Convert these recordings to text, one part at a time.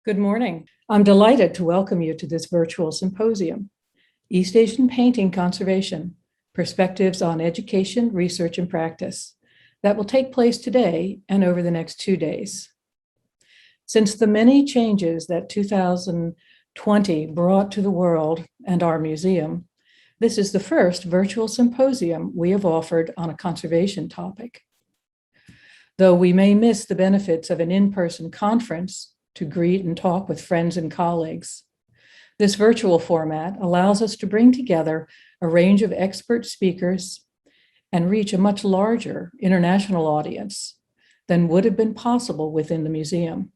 Good morning. I'm delighted to welcome you to this virtual symposium, East Asian Painting Conservation, Perspectives on Education, Research, and Practice, that will take place today and over the next 2 days. Since the many changes that 2020 brought to the world and our museum, this is the first virtual symposium we have offered on a conservation topic. Though we may miss the benefits of an in-person conference to greet and talk with friends and colleagues, this virtual format allows us to bring together a range of expert speakers and reach a much larger international audience than would have been possible within the museum.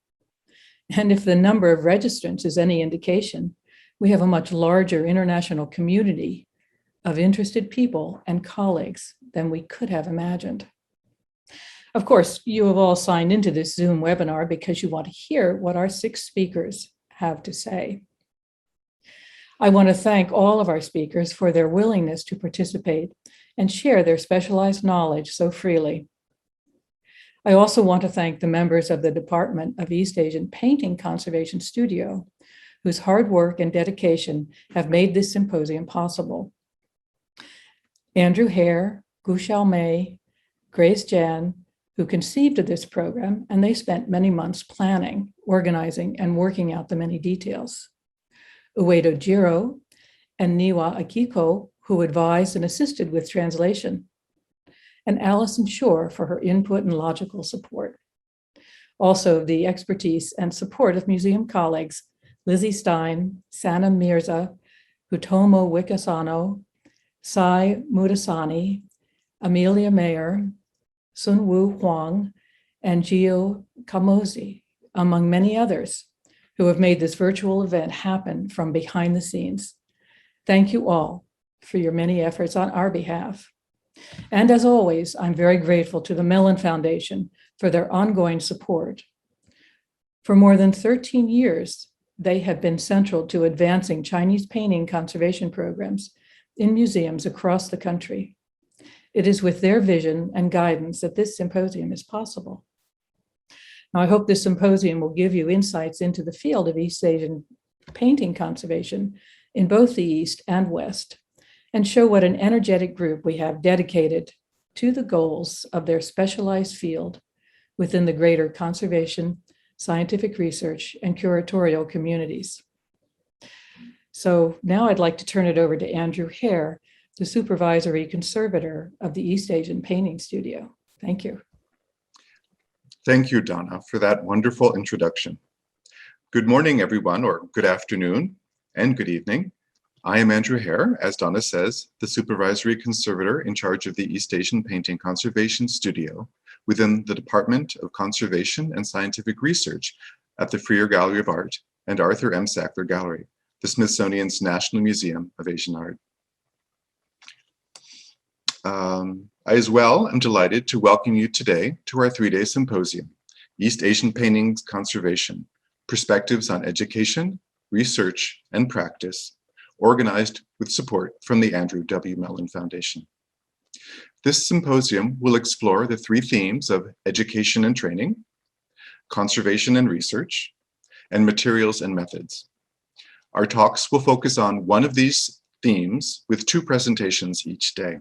And if the number of registrants is any indication, we have a much larger international community of interested people and colleagues than we could have imagined. Of course, you have all signed into this Zoom webinar because you want to hear what our 6 speakers have to say. I want to thank all of our speakers for their willingness to participate and share their specialized knowledge so freely. I also want to thank the members of the Department of East Asian Painting Conservation Studio, whose hard work and dedication have made this symposium possible. Andrew Hare, Gushao Mei, Grace Jan, who conceived of this program, and they spent many months planning, organizing, and working out the many details. Uedo Jiro and Niwa Akiko, who advised and assisted with translation, and Alison Shore for her input and logical support. Also, the expertise and support of museum colleagues, Lizzie Stein, Sana Mirza, Hutomo Wikasano, Sai Mudasani, Amelia Mayer, Sun Wu Huang, and Gio Kamosi, among many others, who have made this virtual event happen from behind the scenes. Thank you all for your many efforts on our behalf. And as always, I'm very grateful to the Mellon Foundation for their ongoing support. For more than 13 years, they have been central to advancing Chinese painting conservation programs in museums across the country. It is with their vision and guidance that this symposium is possible. Now, I hope this symposium will give you insights into the field of East Asian painting conservation in both the East and West, and show what an energetic group we have dedicated to the goals of their specialized field within the greater conservation, scientific research, and curatorial communities. So now I'd like to turn it over to Andrew Hare, the supervisory conservator of the East Asian Painting Studio. Thank you. Thank you, Donna, for that wonderful introduction. Good morning, everyone, or good afternoon and good evening. I am Andrew Hare, as Donna says, the supervisory conservator in charge of the East Asian Painting Conservation Studio within the Department of Conservation and Scientific Research at the Freer Gallery of Art and Arthur M. Sackler Gallery, the Smithsonian's National Museum of Asian Art. I as well am delighted to welcome you today to our 3-day symposium, East Asian Paintings Conservation, Perspectives on Education, Research, and Practice, organized with support from the Andrew W. Mellon Foundation. This symposium will explore the 3 themes of education and training, conservation and research, and materials and methods. Our talks will focus on one of these themes with 2 presentations each day.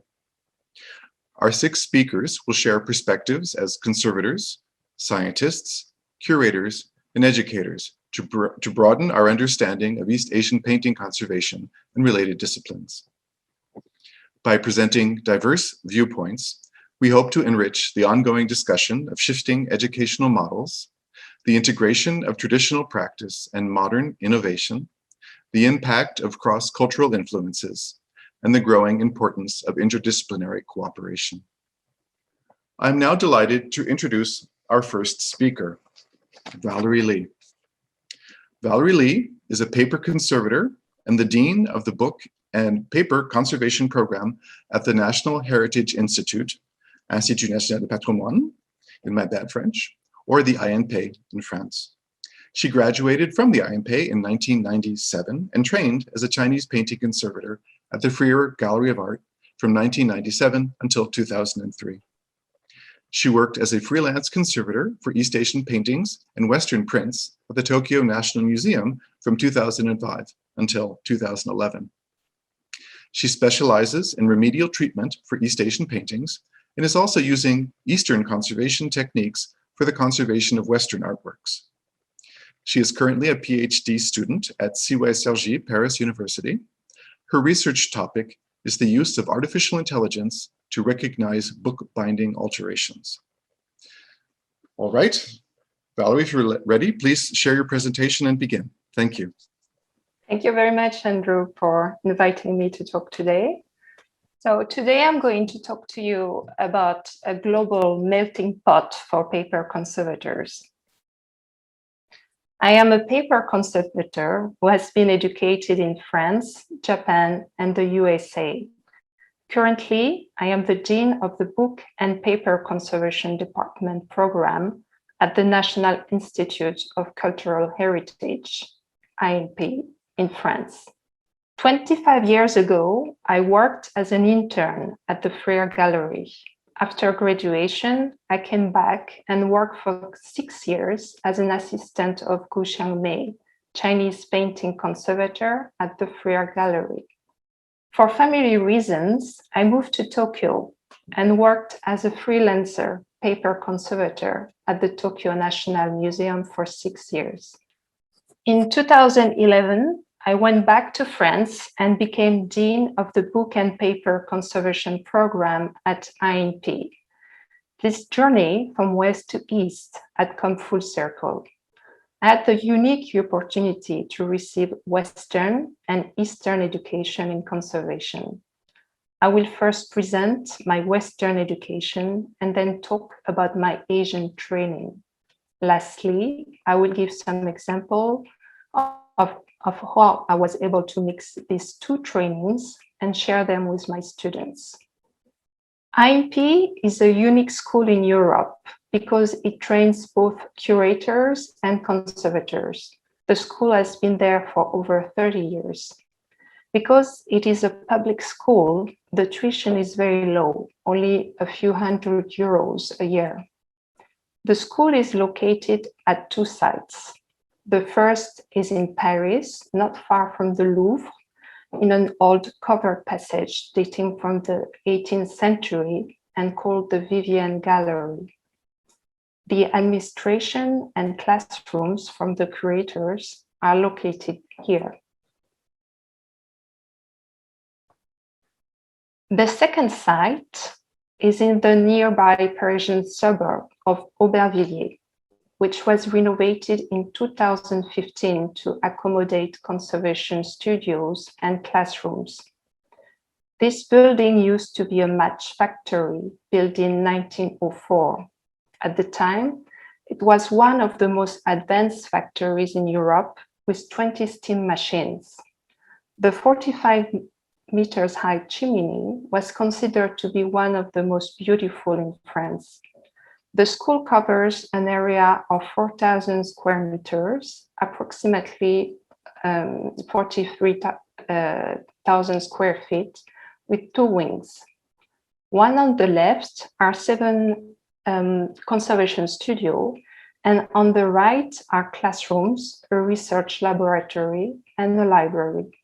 Our 6 speakers will share perspectives as conservators, scientists, curators, and educators to broaden our understanding of East Asian painting conservation and related disciplines. By presenting diverse viewpoints, we hope to enrich the ongoing discussion of shifting educational models, the integration of traditional practice and modern innovation, the impact of cross-cultural influences, and the growing importance of interdisciplinary cooperation. I'm now delighted to introduce our first speaker, Valerie Lee. Valerie Lee is a paper conservator and the Dean of the Book and Paper Conservation Program at the National Heritage Institute, Institut National de Patrimoine, in my bad French, or the INP in France. She graduated from the INP in 1997 and trained as a Chinese painting conservator at the Freer Gallery of Art from 1997 until 2003. She worked as a freelance conservator for East Asian paintings and Western prints at the Tokyo National Museum from 2005 until 2011. She specializes in remedial treatment for East Asian paintings and is also using Eastern conservation techniques for the conservation of Western artworks. She is currently a PhD student at Cergy Paris University. Her research topic is the use of artificial intelligence to recognize book-binding alterations. All right, Valerie, if you're ready, please share your presentation and begin. Thank you. Thank you very much, Andrew, for inviting me to talk today. So today I'm going to talk to you about a global melting pot for paper conservators. I am a paper conservator who has been educated in France, Japan, and the USA. Currently, I am the Dean of the Book and Paper Conservation Department program at the National Institute of Cultural Heritage, INP, in France. 25 years ago, I worked as an intern at the Frere Gallery. After graduation, I came back and worked for 6 years as an assistant of Gu Xiangmei, Chinese painting conservator at the Frere Gallery. For family reasons, I moved to Tokyo and worked as a freelancer paper conservator at the Tokyo National Museum for 6 years. In 2011, I went back to France and became Dean of the Book and Paper Conservation Program at INP. This journey from west to east had come full circle. I had the unique opportunity to receive Western and Eastern education in conservation. I will first present my Western education and then talk about my Asian training. Lastly, I will give some examples of how I was able to mix these two trainings and share them with my students. INP is a unique school in Europe because it trains both curators and conservators. The school has been there for over 30 years. Because it is a public school, the tuition is very low, only a few €100 a year. The school is located at 2 sites. The first is in Paris, not far from the Louvre, in an old covered passage dating from the 18th century and called the Vivian Gallery. The administration and classrooms from the curators are located here. The second site is in the nearby Parisian suburb of Aubervilliers, which was renovated in 2015 to accommodate conservation studios and classrooms. This building used to be a match factory built in 1904. At the time, it was one of the most advanced factories in Europe with 20 steam machines. The 45 meters high chimney was considered to be one of the most beautiful in France. The school covers an area of 4,000 square meters, approximately 43,000 square feet, with 2 wings. One on the left are 7 conservation studios, and on the right are classrooms, a research laboratory, and a library.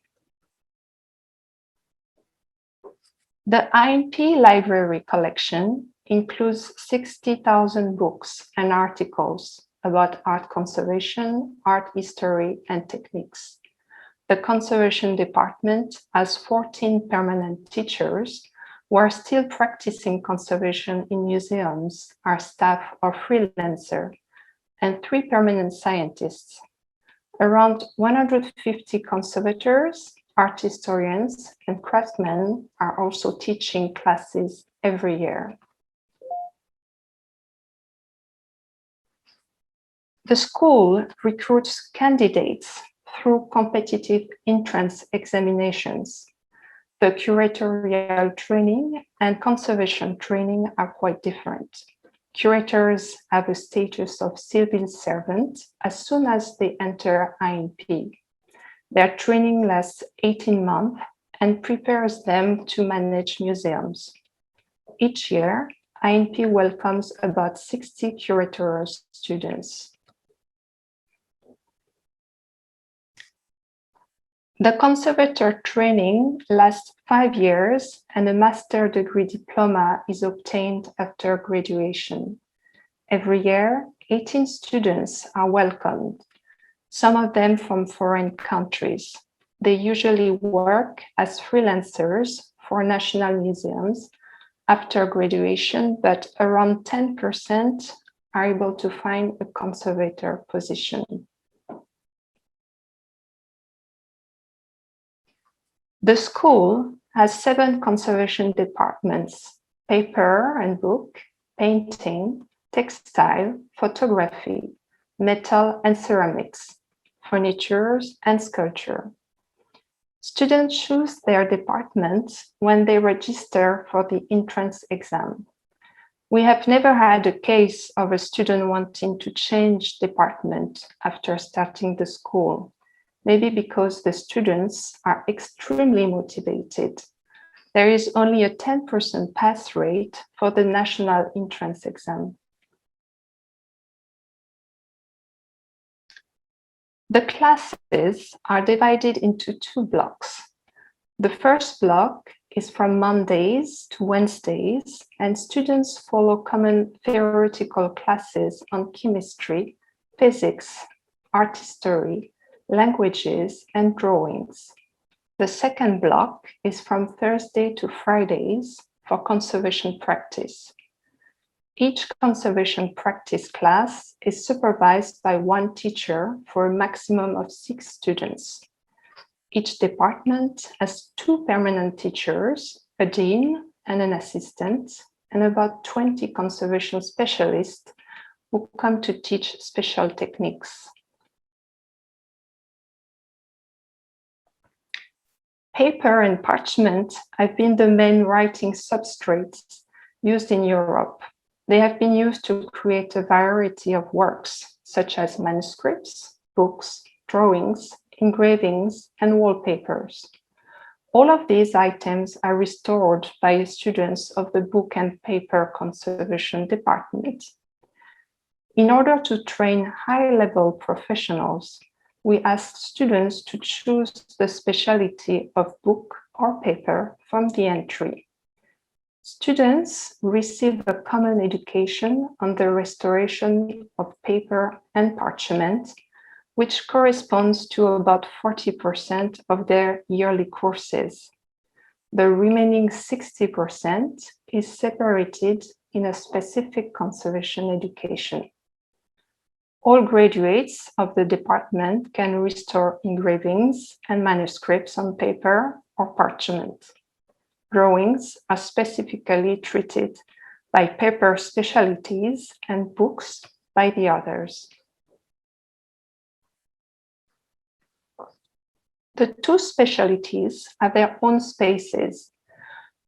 The INP library collection includes 60,000 books and articles about art conservation, art history, and techniques. The conservation department has 14 permanent teachers who are still practicing conservation in museums, are staff or freelancer, and 3 permanent scientists. Around 150 conservators, art historians, and craftsmen are also teaching classes every year. The school recruits candidates through competitive entrance examinations. The curatorial training and conservation training are quite different. Curators have a status of civil servant as soon as they enter INP. Their training lasts 18 months and prepares them to manage museums. Each year, INP welcomes about 60 curators students. The conservator training lasts 5 years and a master's degree diploma is obtained after graduation. Every year, 18 students are welcomed, some of them from foreign countries. They usually work as freelancers for national museums after graduation, but around 10% are able to find a conservator position. The school has 7 conservation departments: paper and book, painting, textile, photography, metal and ceramics, furniture and sculpture. Students choose their department when they register for the entrance exam. We have never had a case of a student wanting to change department after starting the school, maybe because the students are extremely motivated. There is only a 10% pass rate for the national entrance exam. The classes are divided into 2 blocks. The first block is from Mondays to Wednesdays, and students follow common theoretical classes on chemistry, physics, art history, languages, and drawings. The second block is from Thursday to Fridays for conservation practice. Each conservation practice class is supervised by 1 teacher for a maximum of 6 students. Each department has 2 permanent teachers, a dean and an assistant, and about 20 conservation specialists who come to teach special techniques. Paper and parchment have been the main writing substrates used in Europe. They have been used to create a variety of works, such as manuscripts, books, drawings, engravings, and wallpapers. All of these items are restored by students of the Book and Paper Conservation Department. In order to train high-level professionals, we ask students to choose the specialty of book or paper from the entry. Students receive a common education on the restoration of paper and parchment, which corresponds to about 40% of their yearly courses. The remaining 60% is separated in a specific conservation education. All graduates of the department can restore engravings and manuscripts on paper or parchment. Drawings are specifically treated by paper specialties and books by the others. The 2 specialties have their own spaces.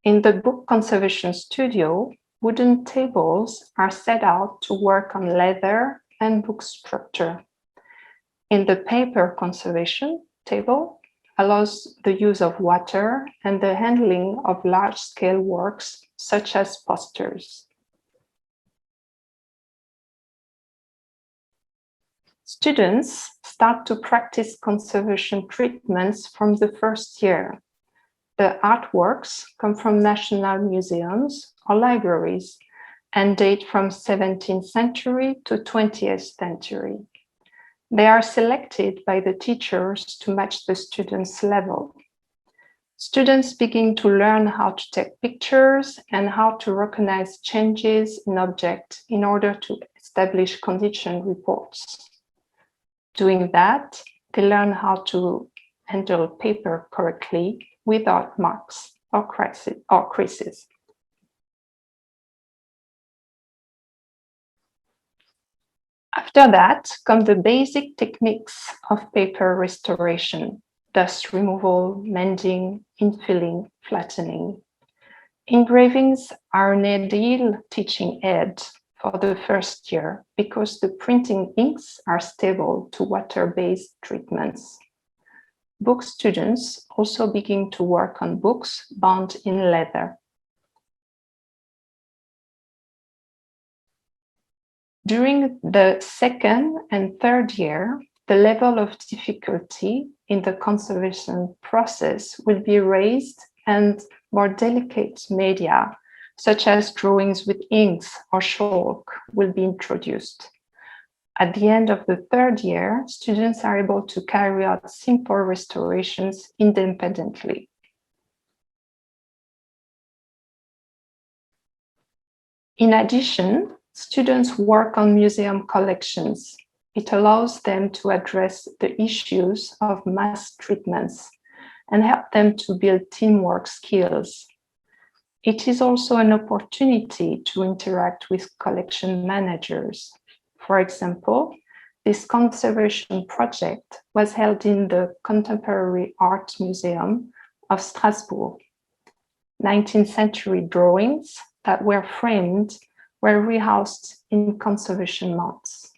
In the book conservation studio, wooden tables are set out to work on leather and book structure. In the paper conservation table, allows the use of water and the handling of large-scale works such as posters. Students start to practice conservation treatments from the first year. The artworks come from national museums or libraries and date from 17th century to 20th century. They are selected by the teachers to match the students' level. Students begin to learn how to take pictures and how to recognize changes in objects in order to establish condition reports. Doing that, they learn how to handle paper correctly without marks or creases. After that come the basic techniques of paper restoration: dust removal, mending, infilling, flattening. Engravings are an ideal teaching aid for the first year because the printing inks are stable to water-based treatments. Book students also begin to work on books bound in leather. During the second and third year, the level of difficulty in the conservation process will be raised and more delicate media, such as drawings with inks or chalk, will be introduced. At the end of the third year, students are able to carry out simple restorations independently. In addition, students work on museum collections. It allows them to address the issues of mass treatments and help them to build teamwork skills. It is also an opportunity to interact with collection managers. For example, this conservation project was held in the Contemporary Art Museum of Strasbourg. 19th century drawings that were framed were rehoused in conservation mounts.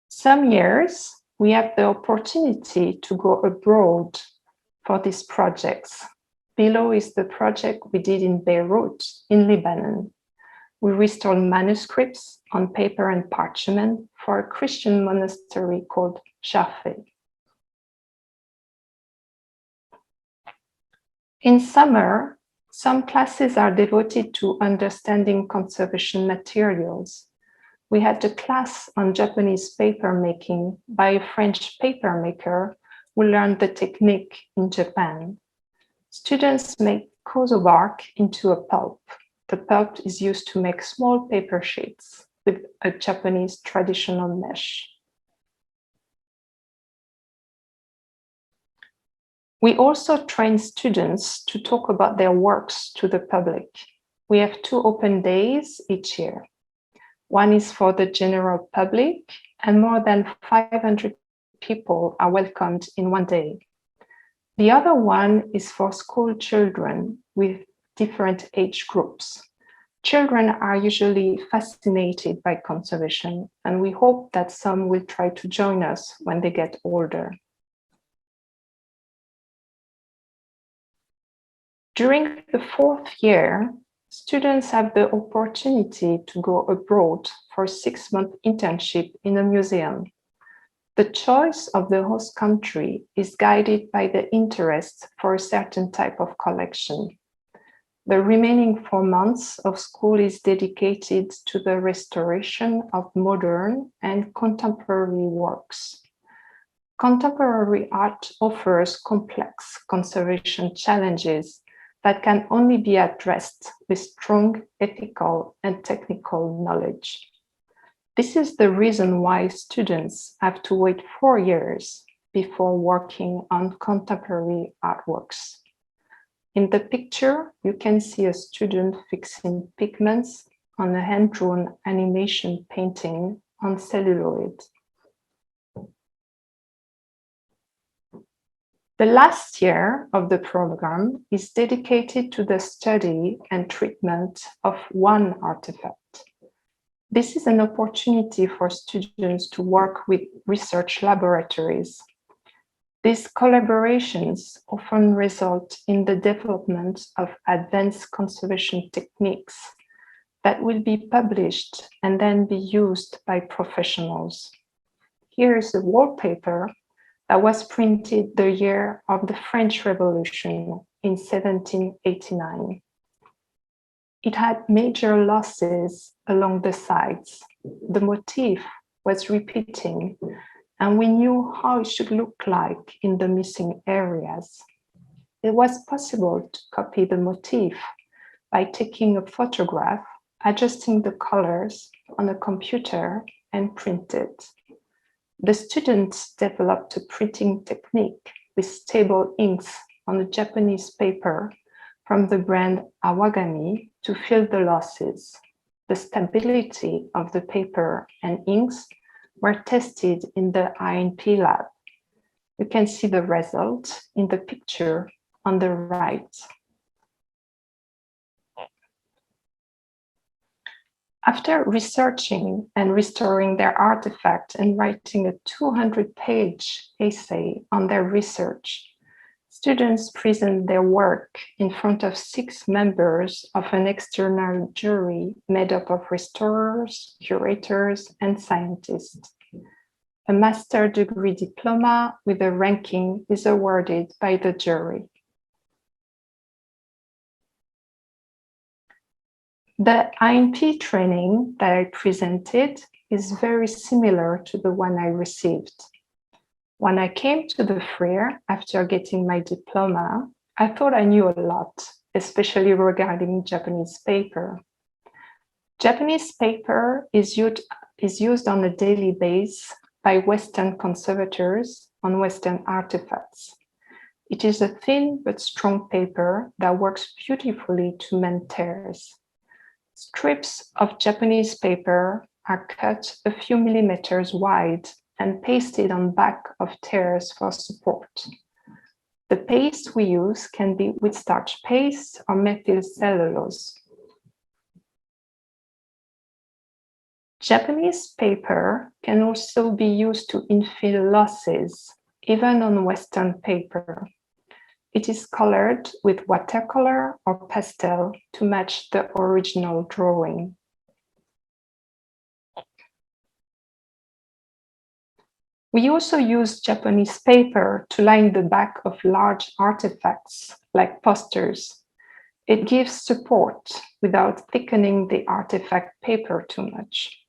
Some years, we have the opportunity to go abroad for these projects. Below is the project we did in Beirut, in Lebanon. We restored manuscripts on paper and parchment for a Christian monastery called Jaffe. In summer, some classes are devoted to understanding conservation materials. We had a class on Japanese paper making by a French paper maker who learned the technique in Japan. Students make kozo bark into a pulp. The pulp is used to make small paper sheets with a Japanese traditional mesh. We also train students to talk about their works to the public. We have 2 open days each year. One is for the general public, and more than 500 people are welcomed in one day. The other one is for school children with different age groups. Children are usually fascinated by conservation, and we hope that some will try to join us when they get older. During the 4th year, students have the opportunity to go abroad for a 6-month internship in a museum. The choice of the host country is guided by the interest for a certain type of collection. The remaining 4 months of school is dedicated to the restoration of modern and contemporary works. Contemporary art offers complex conservation challenges that can only be addressed with strong ethical and technical knowledge. This is the reason why students have to wait 4 years before working on contemporary artworks. In the picture, you can see a student fixing pigments on a hand-drawn animation painting on celluloid. The last year of the program is dedicated to the study and treatment of one artifact. This is an opportunity for students to work with research laboratories. These collaborations often result in the development of advanced conservation techniques that will be published and then be used by professionals. Here is a wallpaper that was printed the year of the French Revolution in 1789. It had major losses along the sides. The motif was repeating, and we knew how it should look like in the missing areas. It was possible to copy the motif by taking a photograph, adjusting the colors on a computer, and print it. The students developed a printing technique with stable inks on a Japanese paper from the brand Awagami to fill the losses. The stability of the paper and inks were tested in the INP lab. You can see the result in the picture on the right. After researching and restoring their artifact and writing a 200-page essay on their research, students present their work in front of 6 members of an external jury made up of restorers, curators, and scientists. A master's degree diploma with a ranking is awarded by the jury. The INP training that I presented is very similar to the one I received. When I came to the fair after getting my diploma, I thought I knew a lot, especially regarding Japanese paper. Japanese paper is used on a daily basis by Western conservators on Western artifacts. It is a thin but strong paper that works beautifully to mend tears. Strips of Japanese paper are cut a few millimeters wide and pasted on back of tears for support. The paste we use can be with starch paste or methyl cellulose. Japanese paper can also be used to infill losses, even on Western paper. It is colored with watercolor or pastel to match the original drawing. We also use Japanese paper to line the back of large artifacts, like posters. It gives support without thickening the artifact paper too much.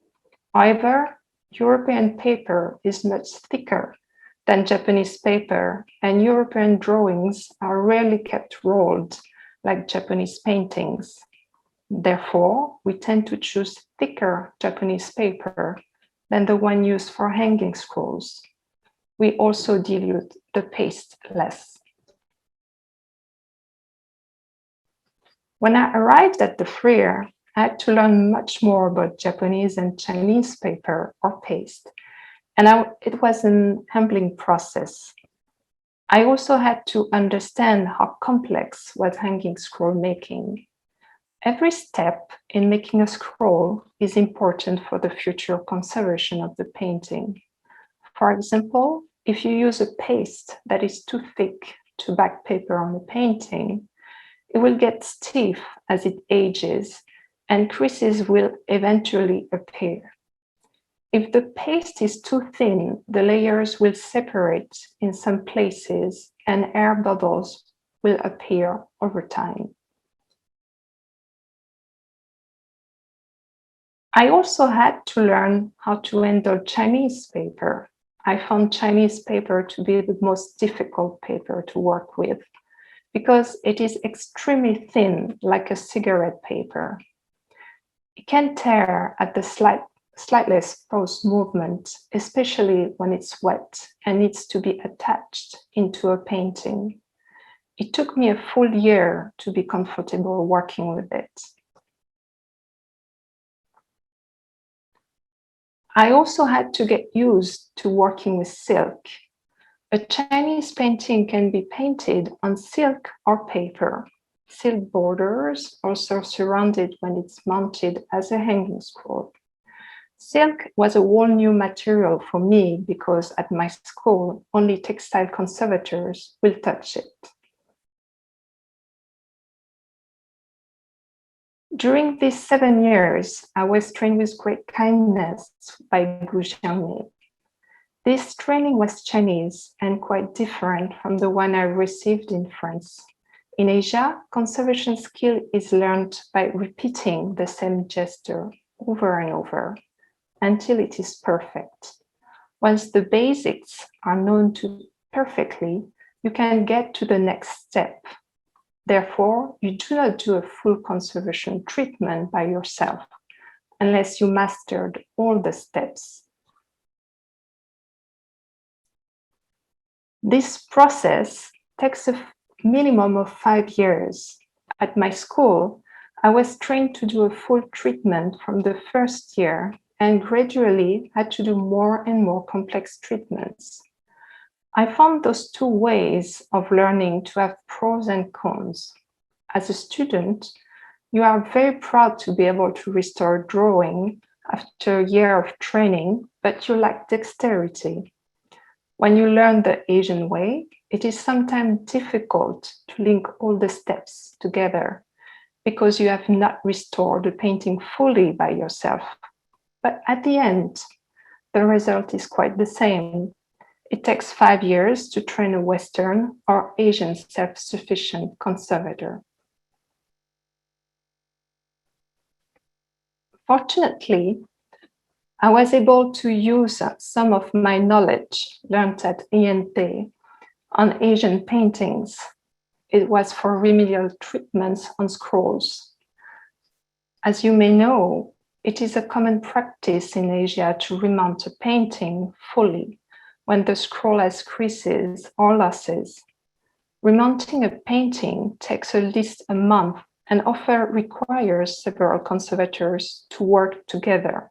However, European paper is much thicker than Japanese paper, and European drawings are rarely kept rolled like Japanese paintings. Therefore, we tend to choose thicker Japanese paper than the one used for hanging scrolls. We also dilute the paste less. When I arrived at the fair, I had to learn much more about Japanese and Chinese paper or paste, and it was an humbling process. I also had to understand how complex was hanging scroll making. Every step in making a scroll is important for the future conservation of the painting. For example, if you use a paste that is too thick to back paper on the painting, it will get stiff as it ages, and creases will eventually appear. If the paste is too thin, the layers will separate in some places and air bubbles will appear over time. I also had to learn how to handle Chinese paper. I found Chinese paper to be the most difficult paper to work with because it is extremely thin, like a cigarette paper. It can tear at the slightest post movement, especially when it's wet and needs to be attached into a painting. It took me a full year to be comfortable working with it. I also had to get used to working with silk. A Chinese painting can be painted on silk or paper. Silk borders also surrounded when it's mounted as a hanging scroll. Silk was a whole new material for me because at my school, only textile conservators will touch it. During these 7 years, I was trained with great kindness by Gu Xiangmei. This training was Chinese and quite different from the one I received in France. In Asia, conservation skill is learned by repeating the same gesture over and over until it is perfect. Once the basics are known to perfectly, you can get to the next step. Therefore, you do not do a full conservation treatment by yourself unless you mastered all the steps. This process takes a minimum of 5 years. At my school, I was trained to do a full treatment from the first year and gradually had to do more and more complex treatments. I found those two ways of learning to have pros and cons. As a student, you are very proud to be able to restore drawing after a year of training, but you lack dexterity. When you learn the Asian way, it is sometimes difficult to link all the steps together because you have not restored the painting fully by yourself. But at the end, the result is quite the same. It takes 5 years to train a Western or Asian self-sufficient conservator. Fortunately, I was able to use some of my knowledge learned at INT on Asian paintings. It was for remedial treatments on scrolls. As you may know, it is a common practice in Asia to remount a painting fully when the scroll has creases or losses. Remounting a painting takes at least a month and often requires several conservators to work together.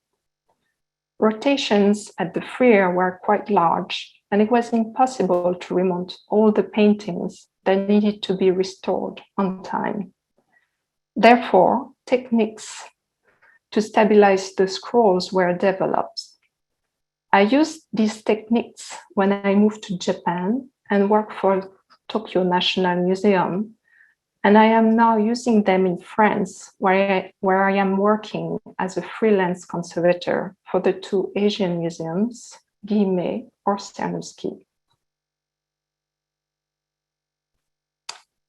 Rotations at the frieze were quite large, and it was impossible to remount all the paintings that needed to be restored on time. Therefore, techniques to stabilize the scrolls were developed. I used these techniques when I moved to Japan and worked for Tokyo National Museum, and I am now using them in France, where I am working as a freelance conservator for the 2 Asian museums, Guimet or Cernuschi.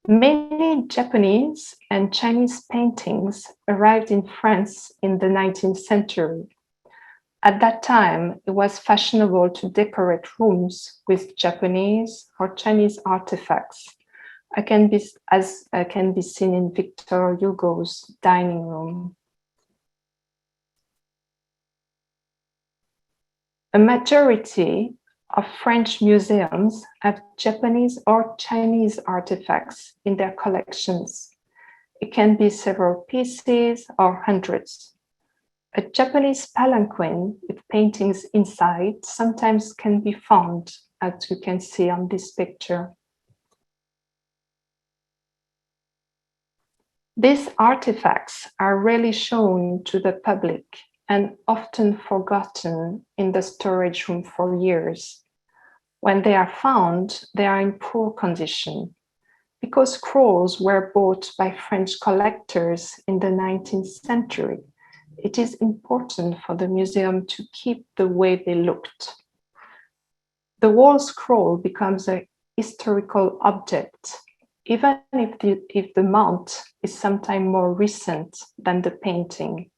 Many Japanese and Chinese paintings arrived in France in the 19th century. At that time, it was fashionable to decorate rooms with Japanese or Chinese artifacts, as can be seen in Victor Hugo's dining room. A majority of French museums have Japanese or Chinese artifacts in their collections. It can be several pieces or hundreds. A Japanese palanquin with paintings inside sometimes can be found, as you can see on this picture. These artifacts are rarely shown to the public and often forgotten in the storage room for years. When they are found, they are in poor condition. Because scrolls were bought by French collectors in the 19th century, it is important for the museum to keep the way they looked. The wall scroll becomes a historical object, even if the mount is sometimes more recent than the painting.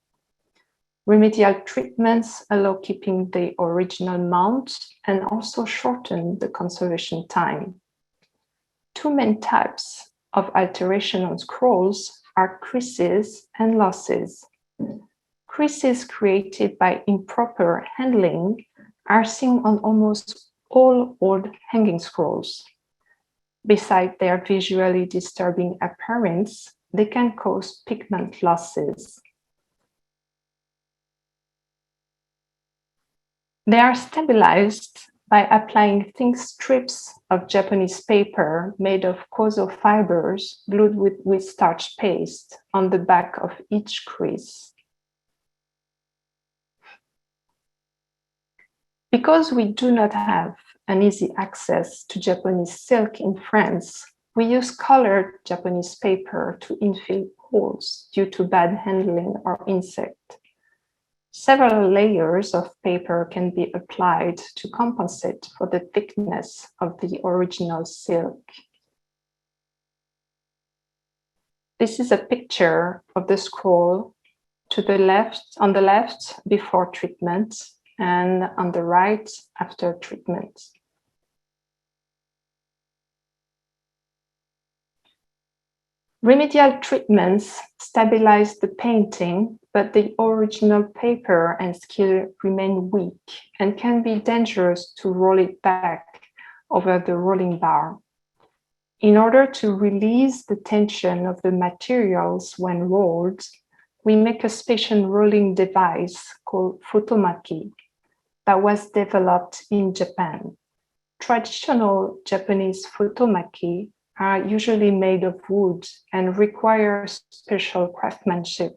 Remedial treatments allow keeping the original mount and also shorten the conservation time. 2 main types of alteration on scrolls are creases and losses. Creases created by improper handling are seen on almost all old hanging scrolls. Besides their visually disturbing appearance, they can cause pigment losses. They are stabilized by applying thin strips of Japanese paper made of kozo fibers glued with starch paste on the back of each crease. Because we do not have an easy access to Japanese silk in France, we use colored Japanese paper to infill holes due to bad handling or insect. Several layers of paper can be applied to compensate for the thickness of the original silk. This is a picture of the scroll on the left before treatment and on the right after treatment. Remedial treatments stabilize the painting, but the original paper and skill remain weak and can be dangerous to roll it back over the rolling bar. In order to release the tension of the materials when rolled, we make a special rolling device called futomaki that was developed in Japan. Traditional Japanese futomaki are usually made of wood and require special craftsmanship.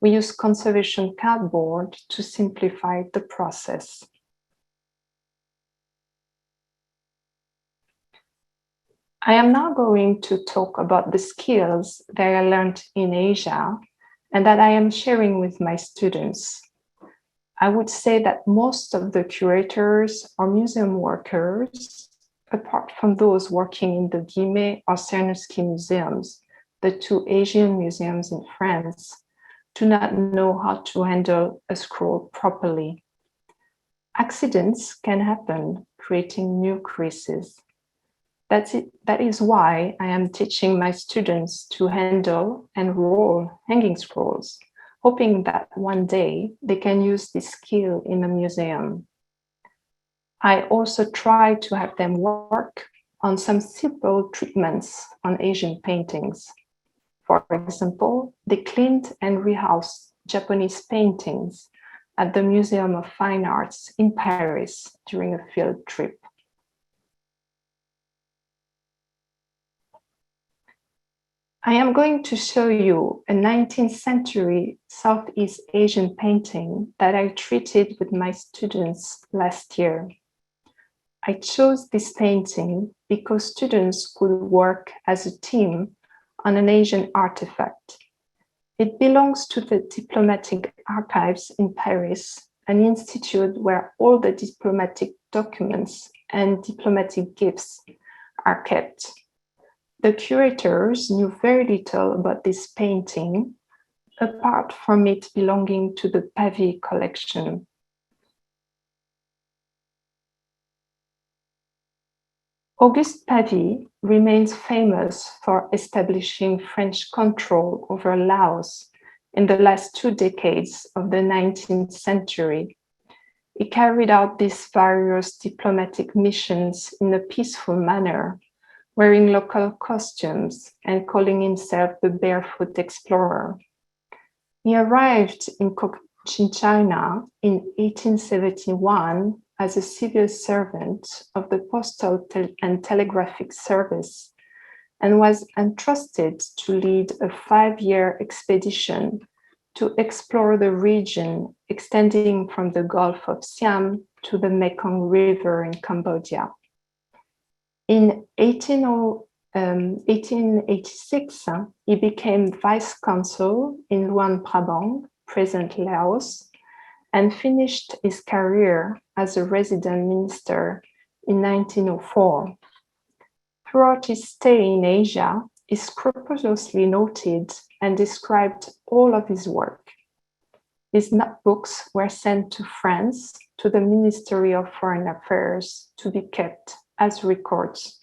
We use conservation cardboard to simplify the process. I am now going to talk about the skills that I learned in Asia and that I am sharing with my students. I would say that most of the curators or museum workers, apart from those working in the Guimet or Cernuschi museums, the two Asian museums in France, do not know how to handle a scroll properly. Accidents can happen, creating new creases. That is why I am teaching my students to handle and roll hanging scrolls, hoping that one day they can use this skill in a museum. I also try to have them work on some simple treatments on Asian paintings. For example, they cleaned and rehoused Japanese paintings at the Museum of Fine Arts in Paris during a field trip. I am going to show you a 19th century Southeast Asian painting that I treated with my students last year. I chose this painting because students could work as a team on an Asian artifact. It belongs to the Diplomatic Archives in Paris, an institute where all the diplomatic documents and diplomatic gifts are kept. The curators knew very little about this painting, apart from it belonging to the Pavie collection. Auguste Pavie remains famous for establishing French control over Laos in the last 2 decades of the 19th century. He carried out these various diplomatic missions in a peaceful manner, wearing local costumes and calling himself the Barefoot Explorer. He arrived in Cochin, China in 1871 as a civil servant of the Postal and Telegraphic Service and was entrusted to lead a 5-year expedition to explore the region extending from the Gulf of Siam to the Mekong River in Cambodia. In 1886, he became vice consul in Luang Prabang, present Laos, and finished his career as a resident minister in 1904. Throughout his stay in Asia, he scrupulously noted and described all of his work. His notebooks were sent to France, to the Ministry of Foreign Affairs, to be kept as records.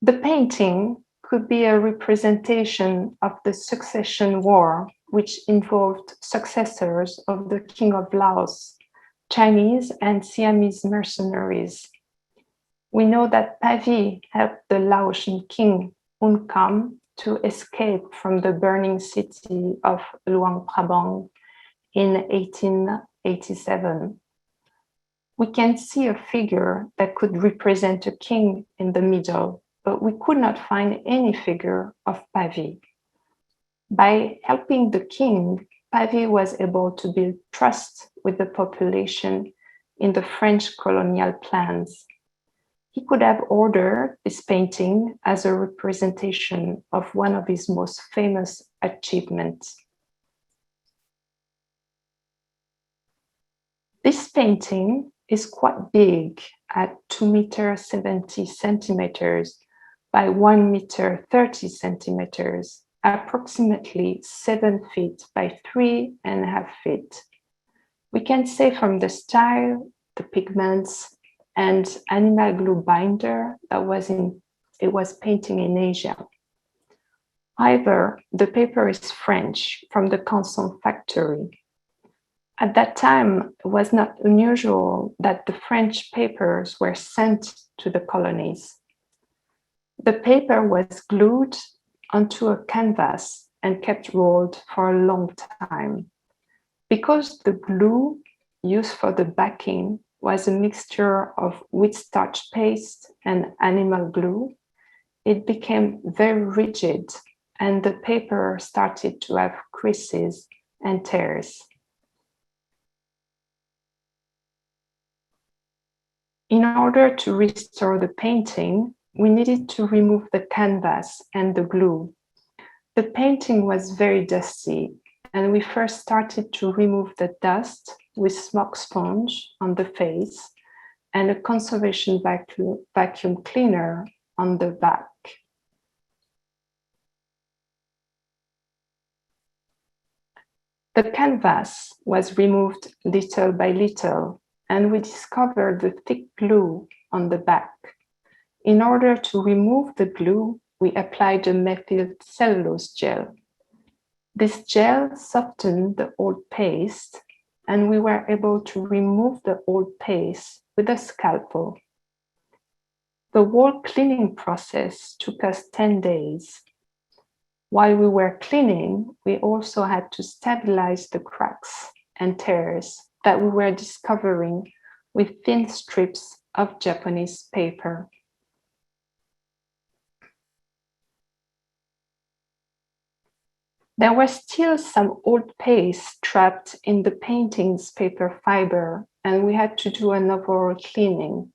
The painting could be a representation of the Succession War, which involved successors of the King of Laos, Chinese and Siamese mercenaries. We know that Pavie helped the Laotian king, Un Kam, to escape from the burning city of Luang Prabang in 1887. We can see a figure that could represent a king in the middle, but we could not find any figure of Pavie. By helping the king, Pavie was able to build trust with the population in the French colonial plans. He could have ordered this painting as a representation of one of his most famous achievements. This painting is quite big at 2 meters by 1 30 cm, approximately 7 feet by 3.5 feet. We can say from the style, the pigments, and animal glue binder that it was painting in Asia. However, the paper is French from the Canson factory. At that time, it was not unusual that the French papers were sent to the colonies. The paper was glued onto a canvas and kept rolled for a long time. Because the glue used for the backing was a mixture of wheat starch paste and animal glue, it became very rigid and the paper started to have creases and tears. In order to restore the painting, we needed to remove the canvas and the glue. The painting was very dusty, and we first started to remove the dust with smoke sponge on the face and a conservation vacuum cleaner on the back. The canvas was removed little by little, and we discovered the thick glue on the back. In order to remove the glue, we applied a methyl cellulose gel. This gel softened the old paste, and we were able to remove the old paste with a scalpel. The whole cleaning process took us 10 days. While we were cleaning, we also had to stabilize the cracks and tears that we were discovering with thin strips of Japanese paper. There was still some old paste trapped in the painting's paper fiber, and we had to do an overall cleaning.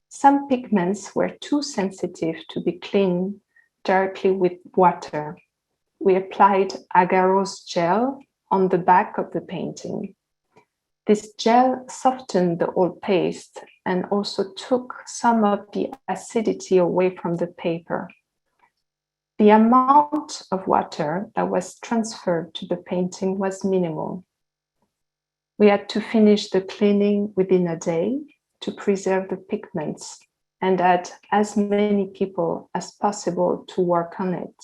Some pigments were too sensitive to be cleaned directly with water. We applied agarose gel on the back of the painting. This gel softened the old paste and also took some of the acidity away from the paper. The amount of water that was transferred to the painting was minimal. We had to finish the cleaning within a day to preserve the pigments and add as many people as possible to work on it.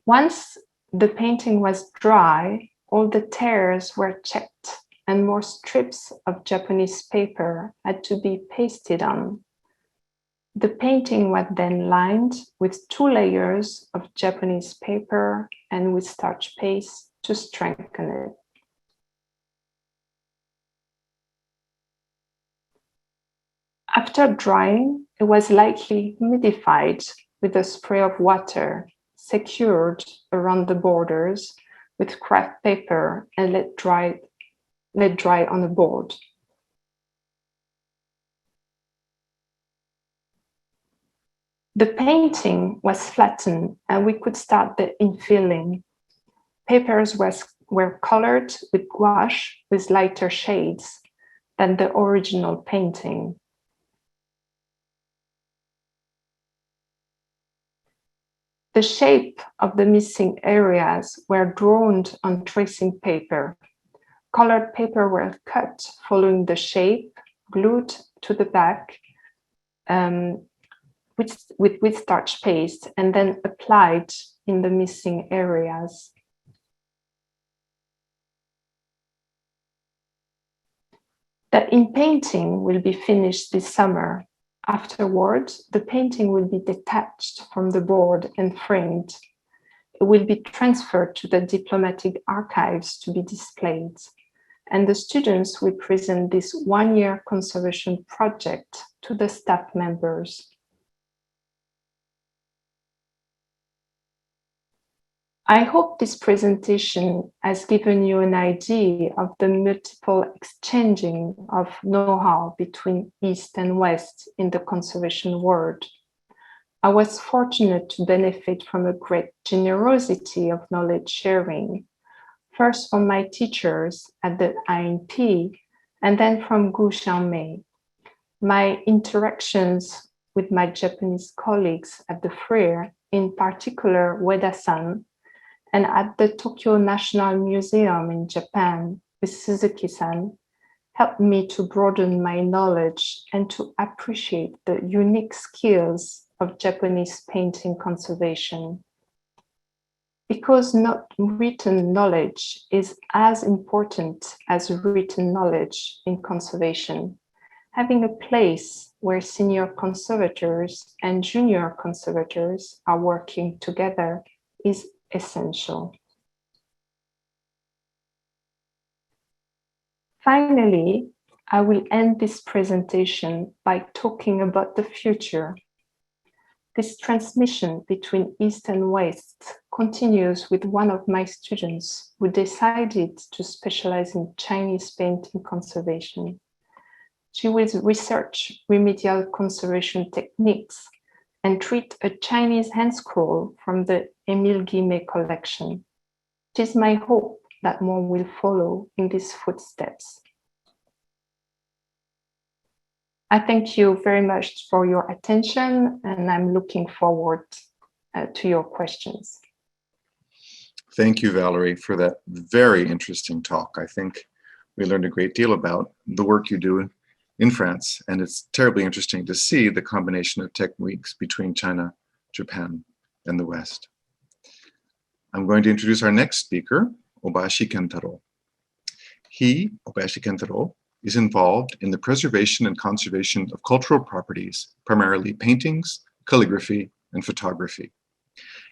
Once the painting was dry, all the tears were checked and more strips of Japanese paper had to be pasted on. The painting was then lined with 2 layers of Japanese paper and with starch paste to strengthen it. After drying, it was lightly humidified with a spray of water, secured around the borders with craft paper and let dry on a board. The painting was flattened and we could start the infilling. Papers were colored with gouache with lighter shades than the original painting. The shape of the missing areas were drawn on tracing paper. Colored paper were cut following the shape, glued to the back with starch paste, and then applied in the missing areas. The in-painting will be finished this summer. Afterwards, the painting will be detached from the board and framed. It will be transferred to the diplomatic archives to be displayed. And the students will present this 1-year conservation project to the staff members. I hope this presentation has given you an idea of the multiple exchanging of know-how between East and West in the conservation world. I was fortunate to benefit from a great generosity of knowledge sharing, first from my teachers at the INP, and then from Gu Xiaomei. My interactions with my Japanese colleagues at the FRIR, in particular Ueda-san, and at the Tokyo National Museum in Japan with Suzuki-san, helped me to broaden my knowledge and to appreciate the unique skills of Japanese painting conservation. Because not written knowledge is as important as written knowledge in conservation, having a place where senior conservators and junior conservators are working together is essential. Finally, I will end this presentation by talking about the future. this transmission between East and West continues with one of my students who decided to specialize in Chinese painting conservation. She will research remedial conservation techniques and treat a Chinese hand scroll from the Émile Guimet collection. It is my hope that more will follow in these footsteps. I thank you very much for your attention, and I'm looking forward to your questions. Thank you, Valerie, for that very interesting talk. I think we learned a great deal about the work you do in France, and it's terribly interesting to see the combination of techniques between China, Japan, and the West. I'm going to introduce our next speaker, Obayashi Kentaro. He, Obayashi Kentaro, is involved in the preservation and conservation of cultural properties, primarily paintings, calligraphy, and photography.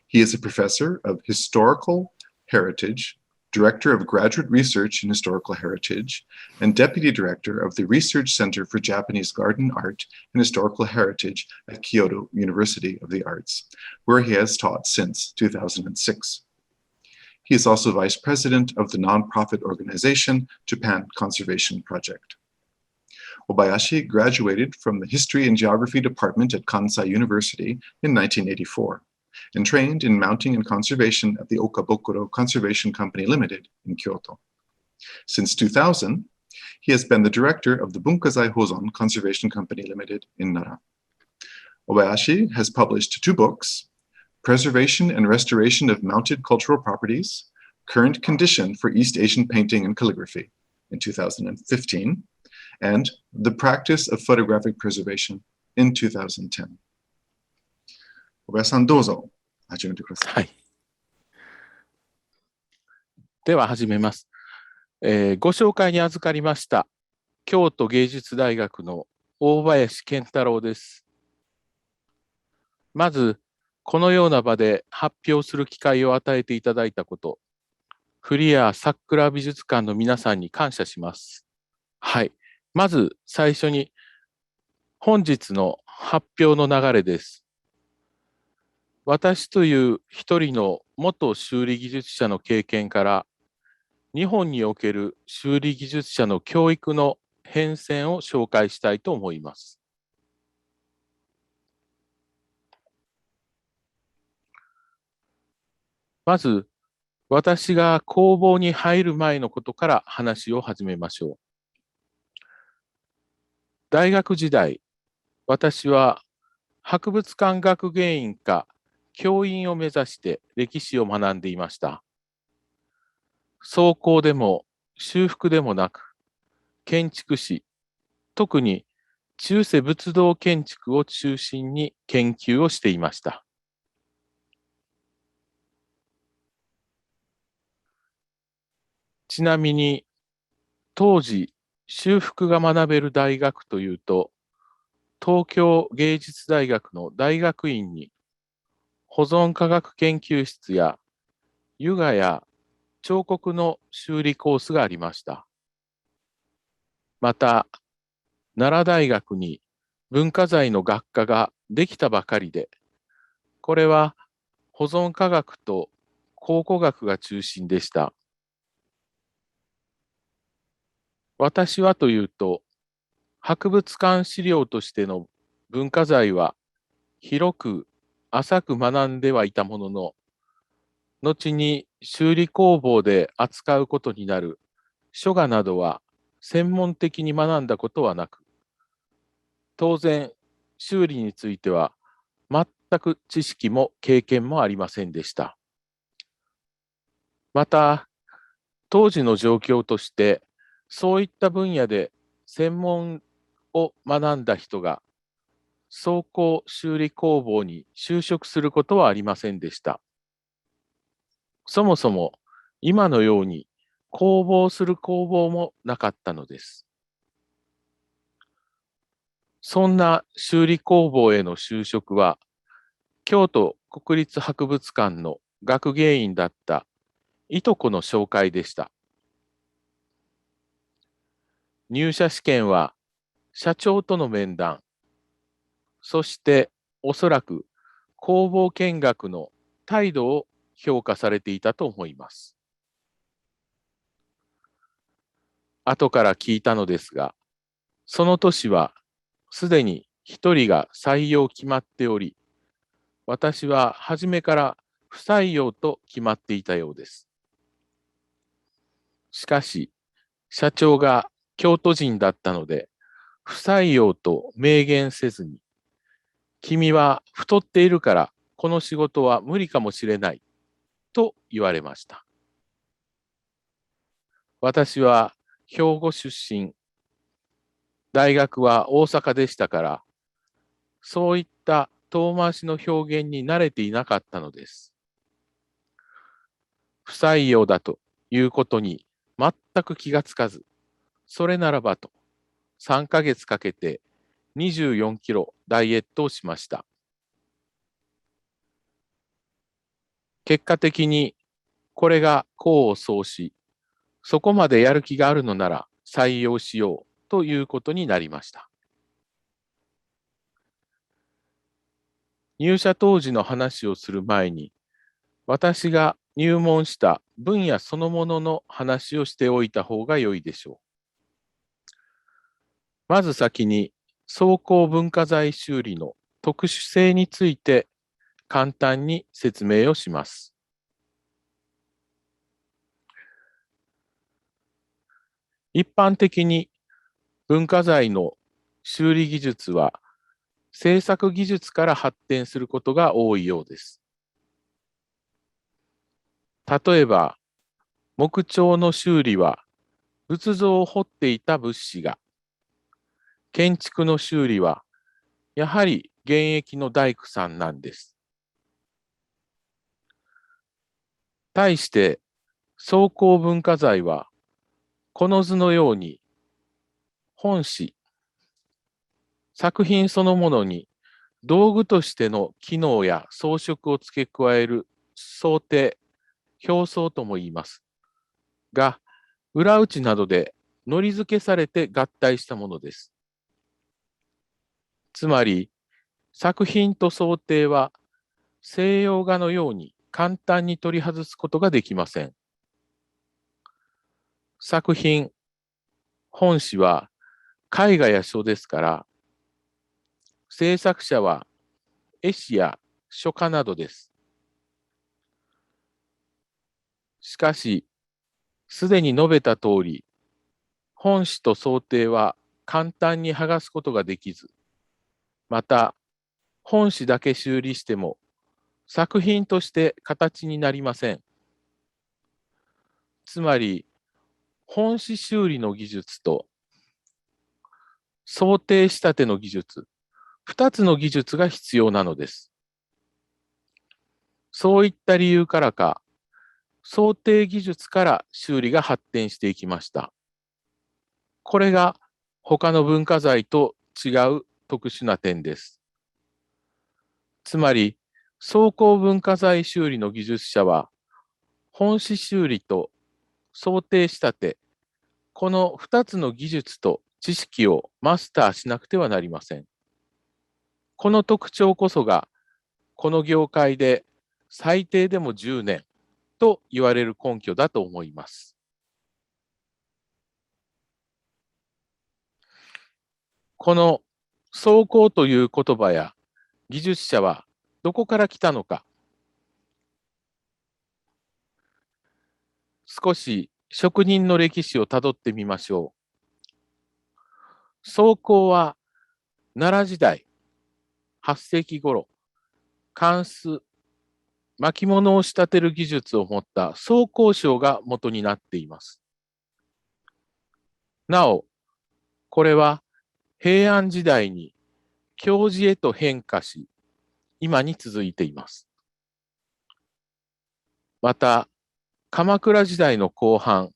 He is a professor of historical heritage, director of graduate research in historical heritage, and deputy director of the Research Center for Japanese Garden Art and Historical Heritage at Kyoto University of the Arts, where he has taught since 2006. He is also vice president of the nonprofit organization Japan Conservation Project. Obayashi graduated from the History and Geography Department at Kansai University in 1984 and trained in mounting and conservation at the Okabokuro Conservation Company Limited in Kyoto. Since 2000, he has been the director of the Bunkazai Hozon Conservation Company Limited in Nara. Obayashi has published 2 books, Preservation and Restoration of Mounted Cultural Properties, Current Condition for East Asian Painting and Calligraphy in 2015, and The Practice of Photographic Preservation in 2010. 小林さん、どうぞ始めてください。はい。では始めます。ご紹介に預かりました京都芸術大学の大林健太郎です。まず、このような場で発表する機会を与えていただいたこと、フリア桜美術館の皆さんに感謝します。はい。まず最初に本日の発表の流れです。私という一人の元修理技術者の経験から、日本における修理技術者の教育の変遷を紹介したいと思います。まず、私が工房に入る前のことから話を始めましょう。大学時代、私は博物館学芸員か教員を目指して歴史を学んでいました。装甲でも修復でもなく、建築史、特に中世仏道建築を中心に研究をしていました。ちなみに、当時、修復が学べる大学というと、東京芸術大学の大学院に保存科学研究室や油画や彫刻の修理コースがありました。また、奈良大学に文化財の学科ができたばかりで、これは保存科学と考古学が中心でした。私はというと、博物館資料としての文化財は広く浅く学んではいたものの、後に修理工房で扱うことになる書画などは専門的に学んだことはなく、当然修理については全く知識も経験もありませんでした。また、当時の状況として、そういった分野で専門を学んだ人が装甲修理工房に就職することはありませんでした。そもそも今のように工房する工房もなかったのです。そんな修理工房への就職は、京都国立博物館の学芸員だったいとこの紹介でした。入社試験は社長との面談、そしておそらく工房見学の態度を評価されていたと思います。後から聞いたのですが、その年はすでに一人が採用決まっており、私は初めから不採用と決まっていたようです。しかし、社長が京都人だったので、不採用と明言せずに、君は太っているからこの仕事は無理かもしれないと言われました。私は兵庫出身、大学は大阪でしたから、そういった遠回しの表現に慣れていなかったのです。不採用だということに全く気がつかず、それならばと3ヶ月かけて24キロダイエットをしました。結果的にこれが功を奏し、そこまでやる気があるのなら採用しようということになりました。入社当時の話をする前に、私が入門した分野そのものの話をしておいた方が良いでしょう。まず先に、装甲文化財修理の特殊性について簡単に説明をします。一般的に文化財の修理技術は制作技術から発展することが多いようです。例えば、木彫の修理は仏像を彫っていた仏師が、建築の修理はやはり現役の大工さんなんです。対して装甲文化財はこの図のように本紙、作品そのものに道具としての機能や装飾を付け加える装丁、表装とも言いますが、裏打ちなどで糊付けされて合体したものです。つまり、作品と装丁は西洋画のように簡単に取り外すことができません。作品、本紙は絵画や書ですから、制作者は絵師や書家などです。しかし、すでに述べた通り、本紙と装丁は簡単に剥がすことができず、また、本紙だけ修理しても作品として形になりません。つまり、本紙修理の技術と装丁仕立ての技術、2つの技術が必要なのです。そういった理由からか、装丁技術から修理が発展していきました。これが他の文化財と違う特殊な点です。つまり、装甲文化財修理の技術者は、本紙修理と装丁仕立て、この2つの技術と知識をマスターしなくてはなりません。この特徴こそが、この業界で最低でも10年と言われる根拠だと思います。この装甲という言葉や技術者はどこから来たのか、少し職人の歴史をたどってみましょう。装甲は奈良時代、8世紀頃、貫須、巻物を仕立てる技術を持った装甲商が元になっています。なお、これは平安時代に経字へと変化し、今に続いています。また、鎌倉時代の後半、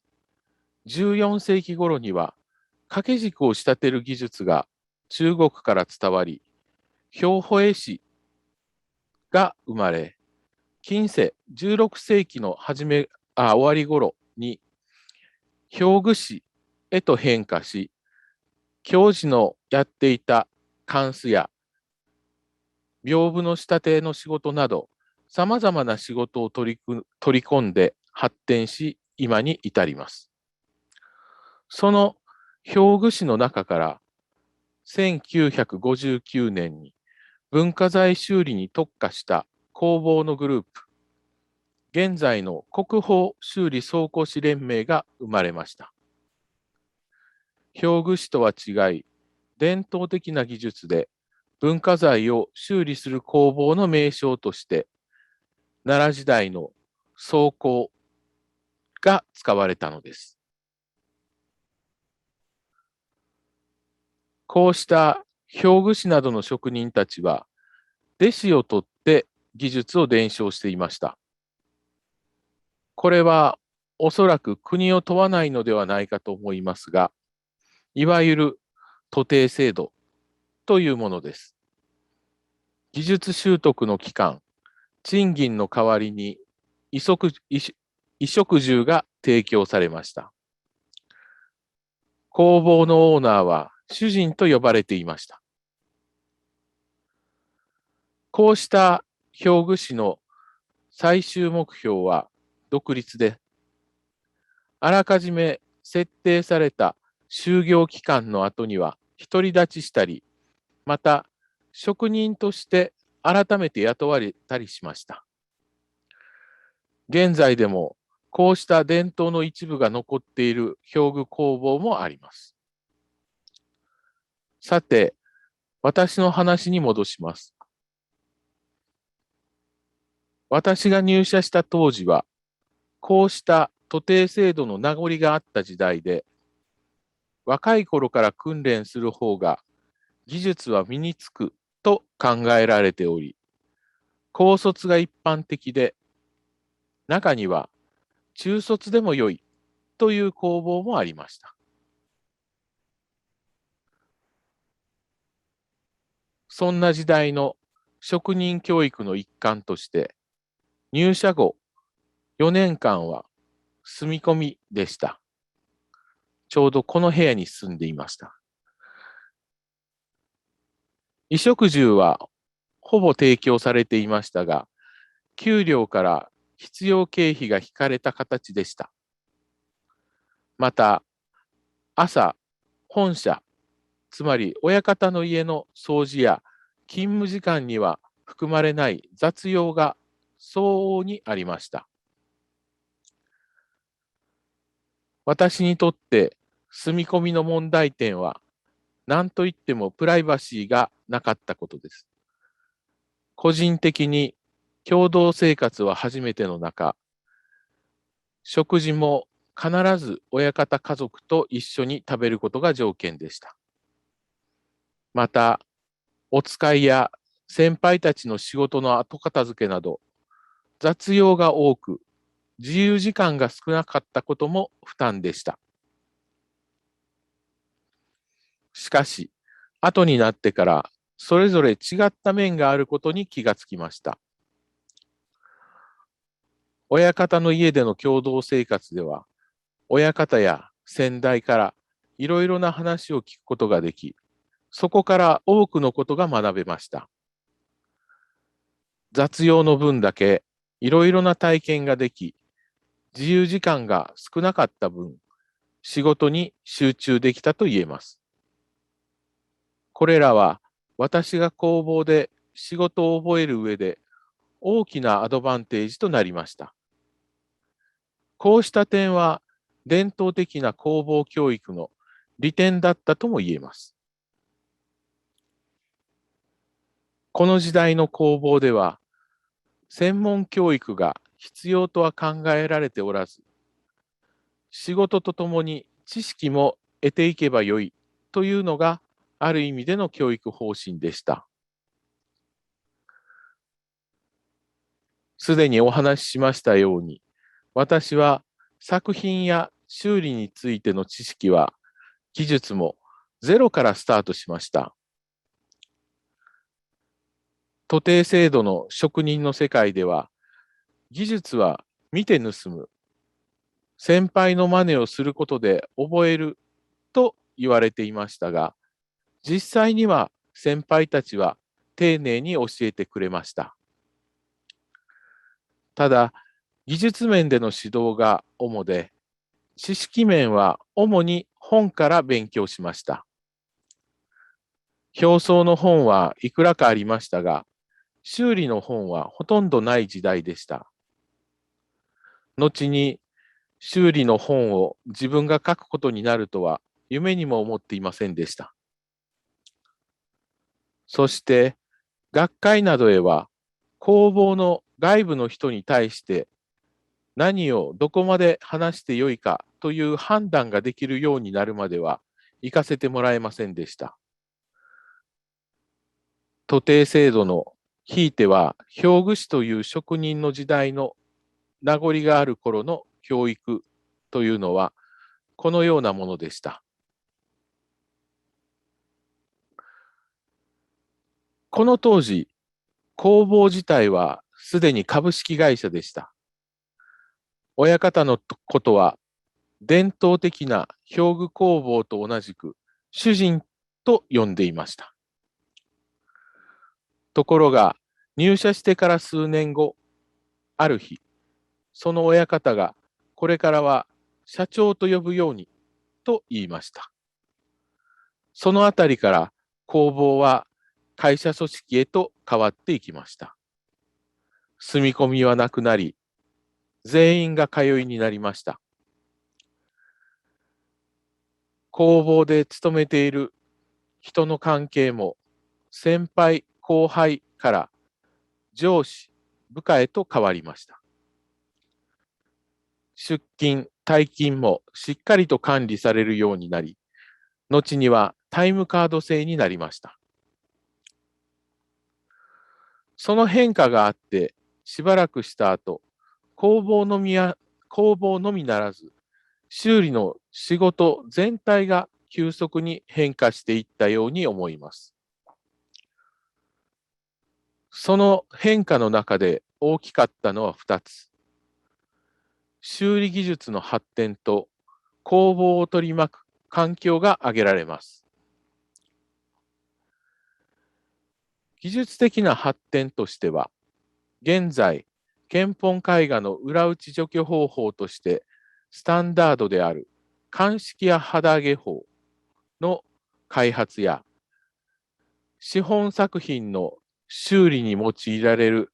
14世紀頃には掛け軸を仕立てる技術が中国から伝わり、兵法絵師が生まれ、近世16世紀の終わり頃に表具師へと変化し、経字のやっていた貫須や屏風の仕立ての仕事など、さまざまな仕事を取り込んで発展し、今に至ります。その表具師の中から、1959年に文化財修理に特化した工房のグループ、現在の国宝修理倉庫士連盟が生まれました。表具師とは違い、伝統的な技術で文化財を修理する工房の名称として、奈良時代の倉庫が使われたのです。こうした表具師などの職人たちは、弟子を取って技術を伝承していました。これはおそらく国を問わないのではないかと思いますが、いわゆる徒弟制度というものです。技術習得の期間、賃金の代わりに衣食住が提供されました。工房のオーナーは主人と呼ばれていました。こうした表具師の最終目標は独立で、あらかじめ設定された就業期間の後には独り立ちしたり、また職人として改めて雇われたりしました。現在でもこうした伝統の一部が残っている表具工房もあります。さて、私の話に戻します。私が入社した当時は、こうした徒弟制度の名残があった時代で、若い頃から訓練する方が技術は身につくと考えられており、高卒が一般的で、中には中卒でも良いという工房もありました。そんな時代の職人教育の一環として、入社後4年間は住み込みでした。ちょうどこの部屋に住んでいました。衣食住はほぼ提供されていましたが、給料から必要経費が引かれた形でした。また、朝、本社、つまり親方の家の掃除や勤務時間には含まれない雑用が相応にありました。私にとって住み込みの問題点は、何といってもプライバシーがなかったことです。個人的に共同生活は初めての中、食事も必ず親方家族と一緒に食べることが条件でした。また、お使いや先輩たちの仕事の後片付けなど、雑用が多く、自由時間が少なかったことも負担でした。しかし、後になってからそれぞれ違った面があることに気がつきました。親方の家での共同生活では、親方や先代からいろいろな話を聞くことができ、そこから多くのことが学べました。雑用の分だけいろいろな体験ができ、自由時間が少なかった分、仕事に集中できたと言えます。これらは私が工房で仕事を覚える上で大きなアドバンテージとなりました。こうした点は伝統的な工房教育の利点だったとも言えます。この時代の工房では専門教育が必要とは考えられておらず、仕事とともに知識も得ていけばよいというのがある意味での教育方針でした。すでにお話ししましたように、私は作品や修理についての知識は技術もゼロからスタートしました。徒弟制度の職人の世界では、技術は見て盗む、先輩の真似をすることで覚えると言われていましたが、実際には先輩たちは丁寧に教えてくれました。ただ、技術面での指導が主で、知識面は主に本から勉強しました。表層の本はいくらかありましたが、修理の本はほとんどない時代でした。後に修理の本を自分が書くことになるとは夢にも思っていませんでした。そして学会などへは工房の外部の人に対して何をどこまで話してよいかという判断ができるようになるまでは行かせてもらえませんでした。徒弟制度のひいては表具師という職人の時代の名残がある頃の教育というのはこのようなものでした。この当時、工房自体はすでに株式会社でした。親方のことは伝統的な表具工房と同じく主人と呼んでいました。ところが入社してから数年後、ある日、その親方がこれからは社長と呼ぶようにと言いました。そのあたりから工房は会社組織へと変わっていきました。住み込みはなくなり、全員が通いになりました。工房で勤めている人の関係も先輩後輩から上司部下へと変わりました。出勤退勤もしっかりと管理されるようになり、後にはタイムカード制になりました。その変化があってしばらくした後、工房のみならず修理の仕事全体が急速に変化していったように思います。その変化の中で大きかったのは2つ。修理技術の発展と工房を取り巻く環境が挙げられます。技術的な発展としては、現在、検本絵画の裏打ち除去方法としてスタンダードである鑑識や肌上げ法の開発や、資本作品の修理に用いられる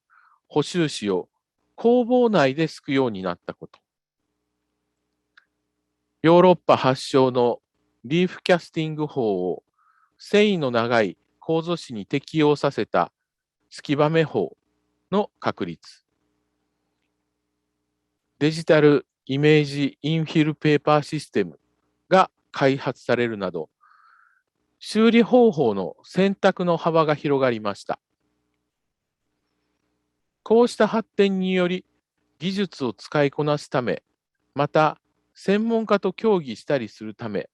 補修紙を工房内で敷くようになったこと。ヨーロッパ発祥のリーフキャスティング法を繊維の長い構造紙に適用させたすきばめ法の確立。デジタルイメージインフィルペーパーシステムが開発されるなど、修理方法の選択の幅が広がりました。こうした発展により、技術を使いこなすため、また専門家と協議したりするため、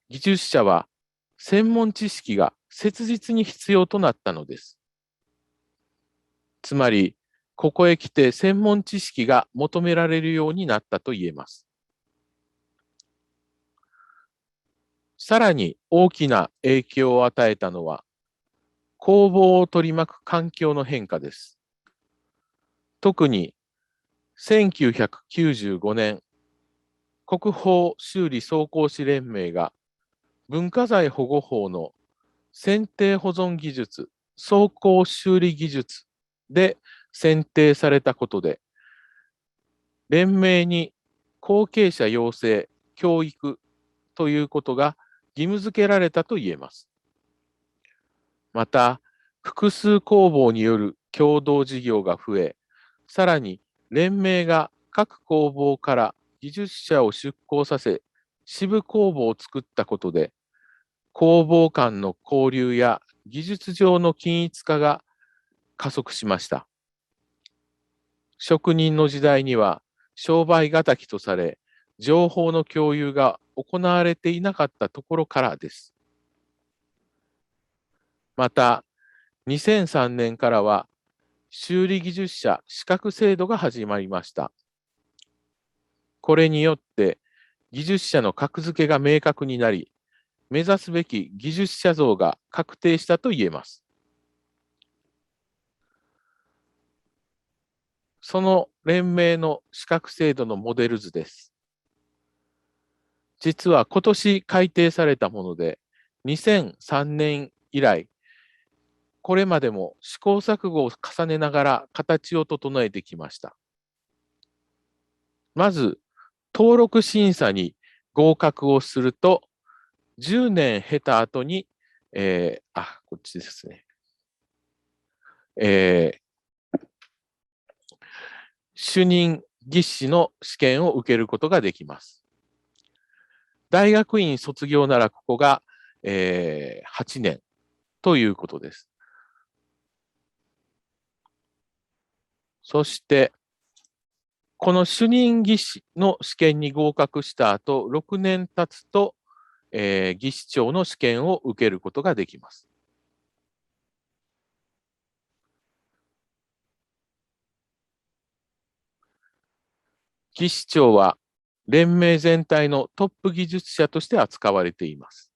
技術者は専門知識が切実に必要となったのです。つまり、ここへ来て専門知識が求められるようになったと言えます。さらに大きな影響を与えたのは、工房を取り巻く環境の変化です。特に1995年、国宝修理総工士連盟が文化財保護法の選定保存技術、総工修理技術で選定されたことで、連盟に後継者養成、教育ということが義務付けられたと言えます。また、複数工房による共同事業が増え、さらに連盟が各工房から技術者を出向させ、支部工房を作ったことで、工房間の交流や技術上の均一化が加速しました。職人の時代には商売敵とされ、情報の共有が行われていなかったところからです。また、2003年からは修理技術者資格制度が始まりました。これによって技術者の格付けが明確になり、目指すべき技術者像が確定したと言えます。その連盟の資格制度のモデル図です。実は今年改定されたもので、2003年以来、これまでも試行錯誤を重ねながら形を整えてきました。まず、登録審査に合格をすると、10年経た後に、こっちですね。主任技師の試験を受けることができます。大学院卒業ならここが、8年ということです。そして、この主任技師の試験に合格した後、6年経つと、技師長の試験を受けることができます。技師長は連盟全体のトップ技術者として扱われています。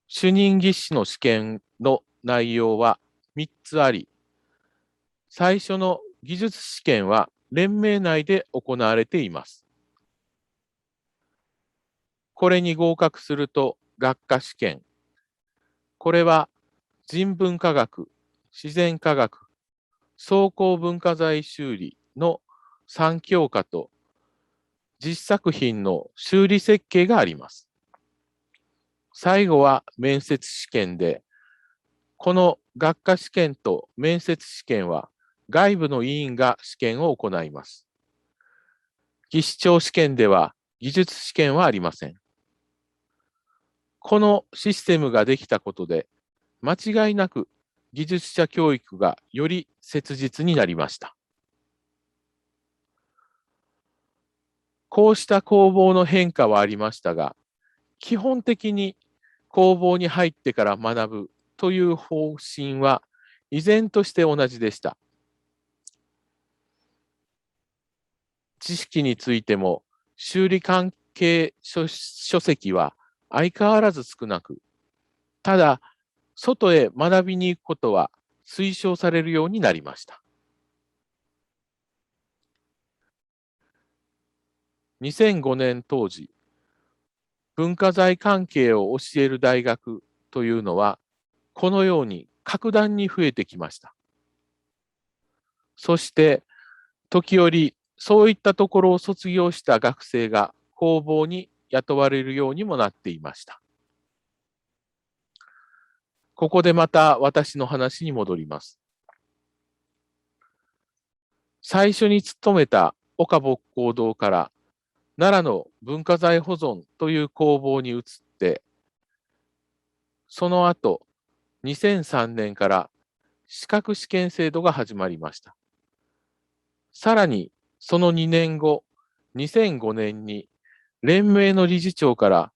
主任技師の試験の内容は3つあり、最初の技術試験は連盟内で行われています。これに合格すると学科試験。これは人文科学、自然科学、装甲文化財修理の3教科と実作品の修理設計があります。最後は面接試験で、この学科試験と面接試験は外部の委員が試験を行います。技師長試験では技術試験はありません。このシステムができたことで、間違いなく技術者教育がより切実になりました。こうした工房の変化はありましたが、基本的に工房に入ってから学ぶという方針は依然として同じでした。知識についても修理関係書籍は相変わらず少なく、ただ外へ学びに行くことは推奨されるようになりました。2005年当時、文化財関係を教える大学というのは、このように格段に増えてきました。そして、時折、そういったところを卒業した学生が工房に雇われるようにもなっていました。ここでまた私の話に戻ります。最初に勤めた岡木工堂から奈良の文化財保存という工房に移って、その後、2003年から資格試験制度が始まりました。さらに、その2年後、2005年に連盟の理事長から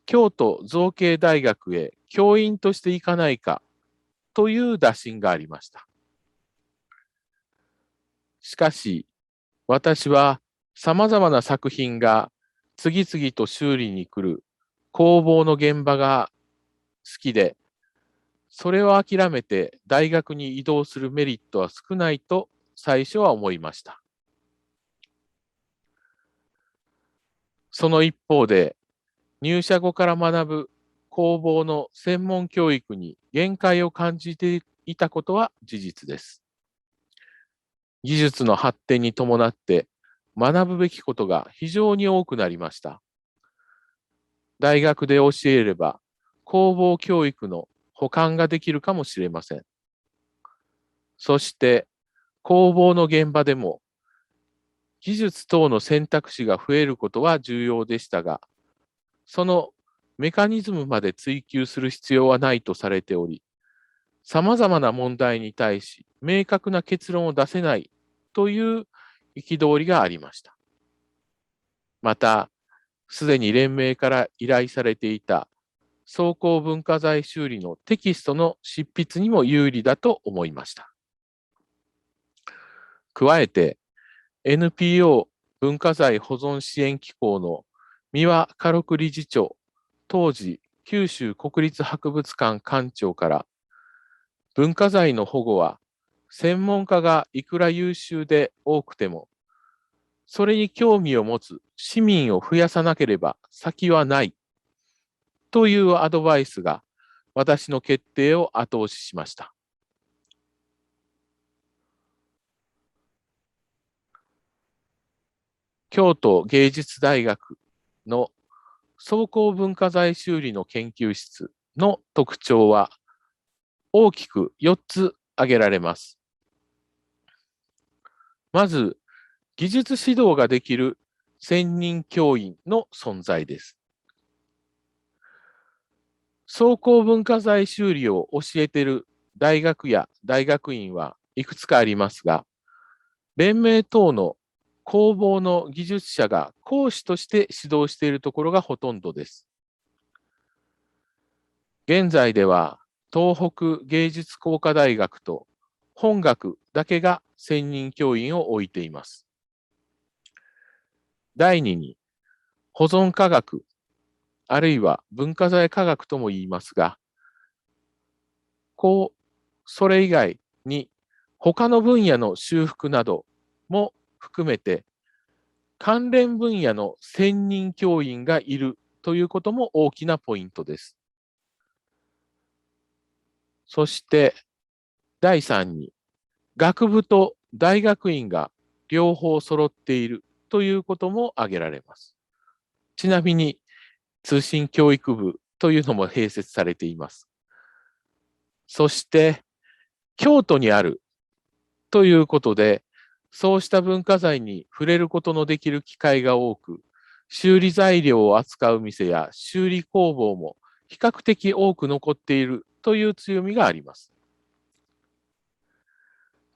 京都造形大学へ教員として行かないかという打診がありました。しかし、私は様々な作品が次々と修理に来る工房の現場が好きで、それを諦めて大学に移動するメリットは少ないと最初は思いました。その一方で、入社後から学ぶ工房の専門教育に限界を感じていたことは事実です。技術の発展に伴って学ぶべきことが非常に多くなりました。大学で教えれば工房教育の補完ができるかもしれません。そして工房の現場でも技術等の選択肢が増えることは重要でしたが、そのメカニズムまで追求する必要はないとされており、様々な問題に対し明確な結論を出せないという憤りがありました。また、すでに連盟から依頼されていた装甲文化財修理のテキストの執筆にも有利だと思いました。加えて、NPO 文化財保存支援機構の三輪家禄理事長、当時九州国立博物館館長から、文化財の保護は専門家がいくら優秀で多くても、それに興味を持つ市民を増やさなければ先はないというアドバイスが私の決定を後押ししました。京都芸術大学の装甲文化財修理の研究室の特徴は大きく4つ挙げられます。まず、技術指導ができる専任教員の存在です。装甲文化財修理を教えている大学や大学院はいくつかありますが、連盟等の工房の技術者が講師として指導しているところがほとんどです。現在では東北芸術工科大学と本学だけが専任教員を置いています。第2に、保存科学、あるいは文化財科学とも言いますが、それ以外に他の分野の修復なども含めて関連分野の専任教員がいるということも大きなポイントです。そして第3に、学部と大学院が両方揃っているということも挙げられます。ちなみに通信教育部というのも併設されています。そして京都にあるということで、そうした文化財に触れることのできる機会が多く、修理材料を扱う店や修理工房も比較的多く残っているという強みがあります。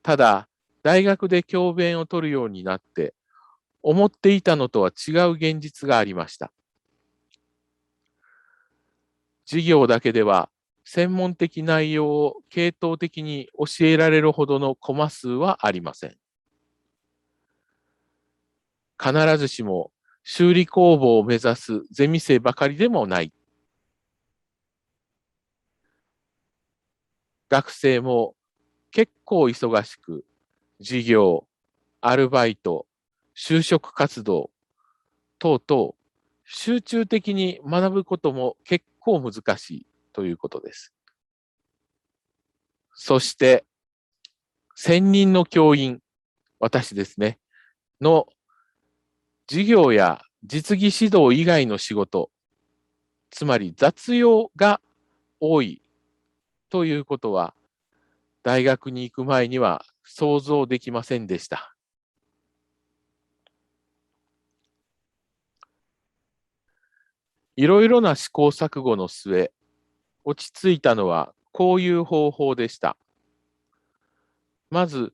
ただ、大学で教鞭を取るようになって、思っていたのとは違う現実がありました。授業だけでは専門的内容を系統的に教えられるほどのコマ数はありません。必ずしも修理工房を目指すゼミ生ばかりでもない。学生も結構忙しく、授業、アルバイト、就職活動等々、集中的に学ぶことも結構難しいということです。そして、専任の教員、私ですね、の授業や実技指導以外の仕事、つまり雑用が多いということは、大学に行く前には想像できませんでした。いろいろな試行錯誤の末、落ち着いたのはこういう方法でした。まず、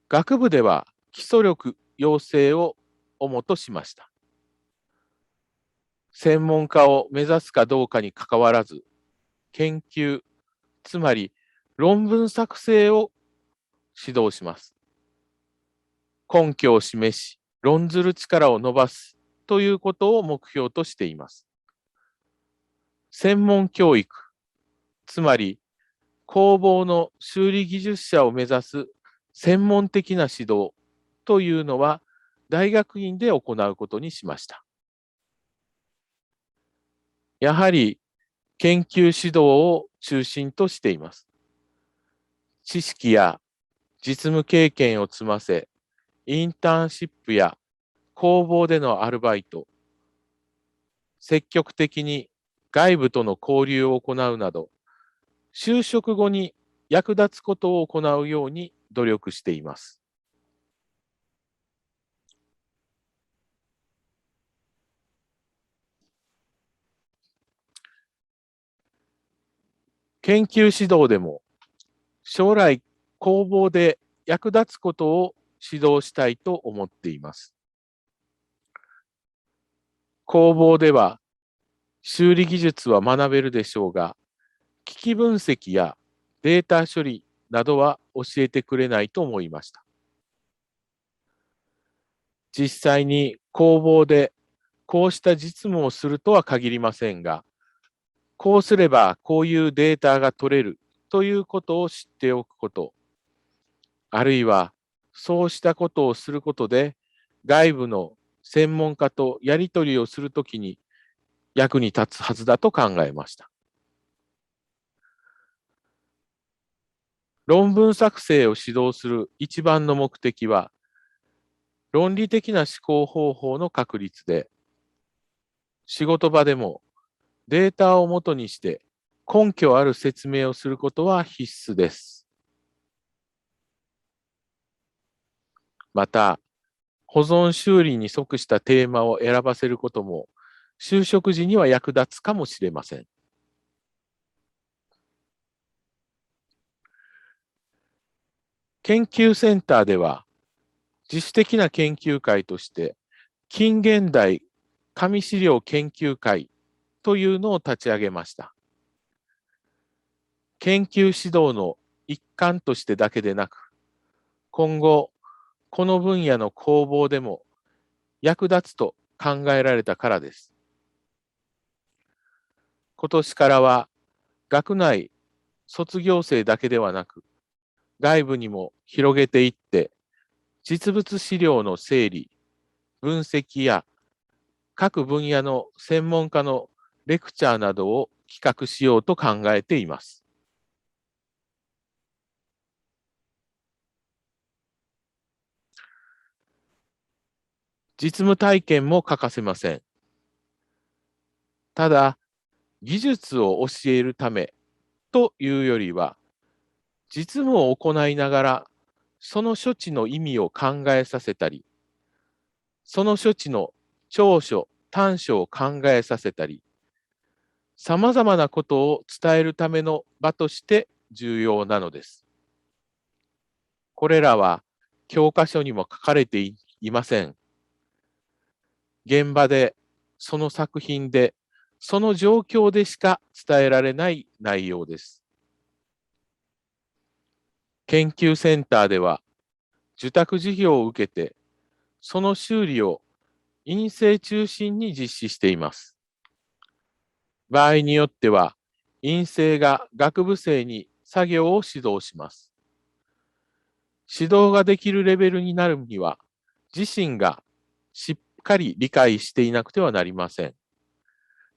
学部では基礎力養成を主としました。専門家を目指すかどうかにかかわらず、研究、つまり論文作成を指導します。根拠を示し、論ずる力を伸ばすということを目標としています。専門教育、つまり工房の修理技術者を目指す専門的な指導というのは大学院で行うことにしました。やはり研究指導を中心としています。知識や実務経験を積ませ、インターンシップや工房でのアルバイト、積極的に外部との交流を行うなど、就職後に役立つことを行うように努力しています。研究指導でも将来工房で役立つことを指導したいと思っています。工房では修理技術は学べるでしょうが、機器分析やデータ処理などは教えてくれないと思いました。実際に工房でこうした実務をするとは限りませんが、こうすればこういうデータが取れるということを知っておくこと、あるいはそうしたことをすることで、外部の専門家とやり取りをするときに役に立つはずだと考えました。論文作成を指導する一番の目的は、論理的な思考方法の確立で、仕事場でもデータをもとにして根拠ある説明をすることは必須です。また、保存修理に即したテーマを選ばせることも、就職時には役立つかもしれません。研究センターでは、自主的な研究会として、近現代紙資料研究会というのを立ち上げました。研究指導の一環としてだけでなく、今後、この分野の攻防でも役立つと考えられたからです。今年からは、学内卒業生だけではなく、外部にも広げていって、実物資料の整理、分析や各分野の専門家のレクチャーなどを企画しようと考えています。実務体験も欠かせません。ただ、技術を教えるためというよりは、実務を行いながら、その処置の意味を考えさせたり、その処置の長所、短所を考えさせたり、さまざまなことを伝えるための場として重要なのです。これらは教科書にも書かれていません。現場で、その作品で、その状況でしか伝えられない内容です。研究センターでは、受託事業を受けて、その修理を院生中心に実施しています。場合によっては、院生が学部生に作業を指導します。指導ができるレベルになるには、自身がしっかり理解していなくてはなりません。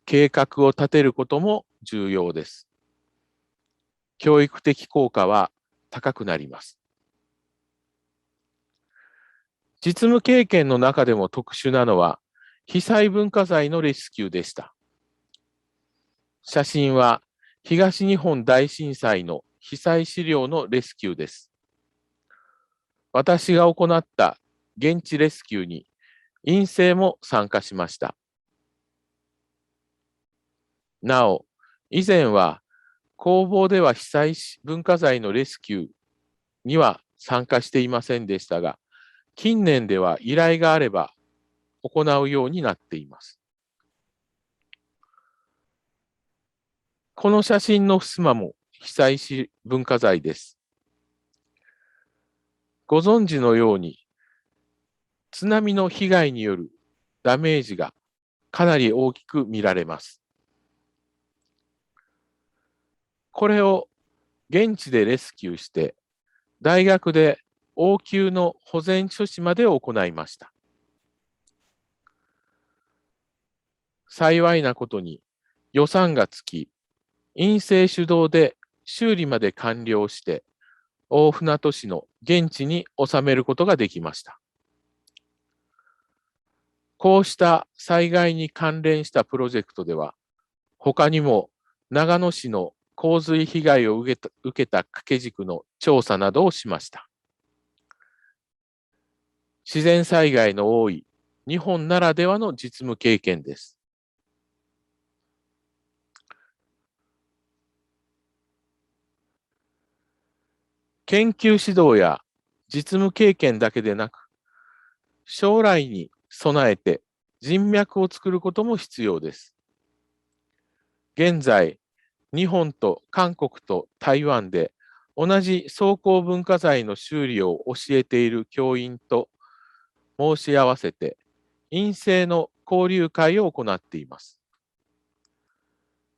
計画を立てることも重要です。教育的効果は高くなります。実務経験の中でも特殊なのは、被災文化財のレスキューでした。写真は東日本大震災の被災資料のレスキューです。私が行った現地レスキューに院生も参加しました。なお、以前は工房では被災文化財のレスキューには参加していませんでしたが、近年では依頼があれば行うようになっています。この写真の襖も被災文化財です。ご存知のように、津波の被害によるダメージがかなり大きく見られます。これを現地でレスキューして、大学で応急の保全処置まで行いました。幸いなことに予算がつき、院生主導で修理まで完了して、大船渡市の現地に収めることができました。こうした災害に関連したプロジェクトでは、他にも長野市の洪水被害を受けた掛け軸の調査などをしました。自然災害の多い日本ならではの実務経験です。研究指導や実務経験だけでなく、将来に備えて人脈を作ることも必要です。現在、日本と韓国と台湾で同じ装甲文化財の修理を教えている教員と申し合わせて、院生の交流会を行っています。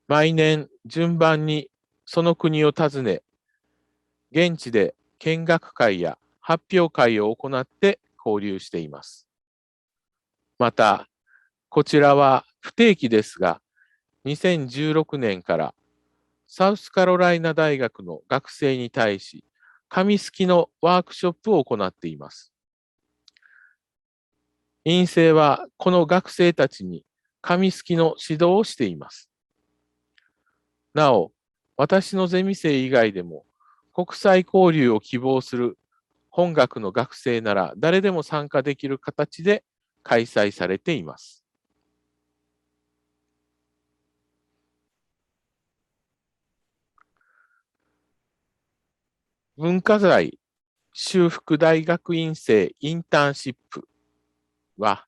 毎年順番にその国を訪ね、現地で見学会や発表会を行って交流しています。また、こちらは不定期ですが、2016年からサウスカロライナ大学の学生に対し、紙すきのワークショップを行っています。院生はこの学生たちに紙すきの指導をしています。なお、私のゼミ生以外でも国際交流を希望する本学の学生なら誰でも参加できる形で開催されています。文化財修復大学院生インターンシップは、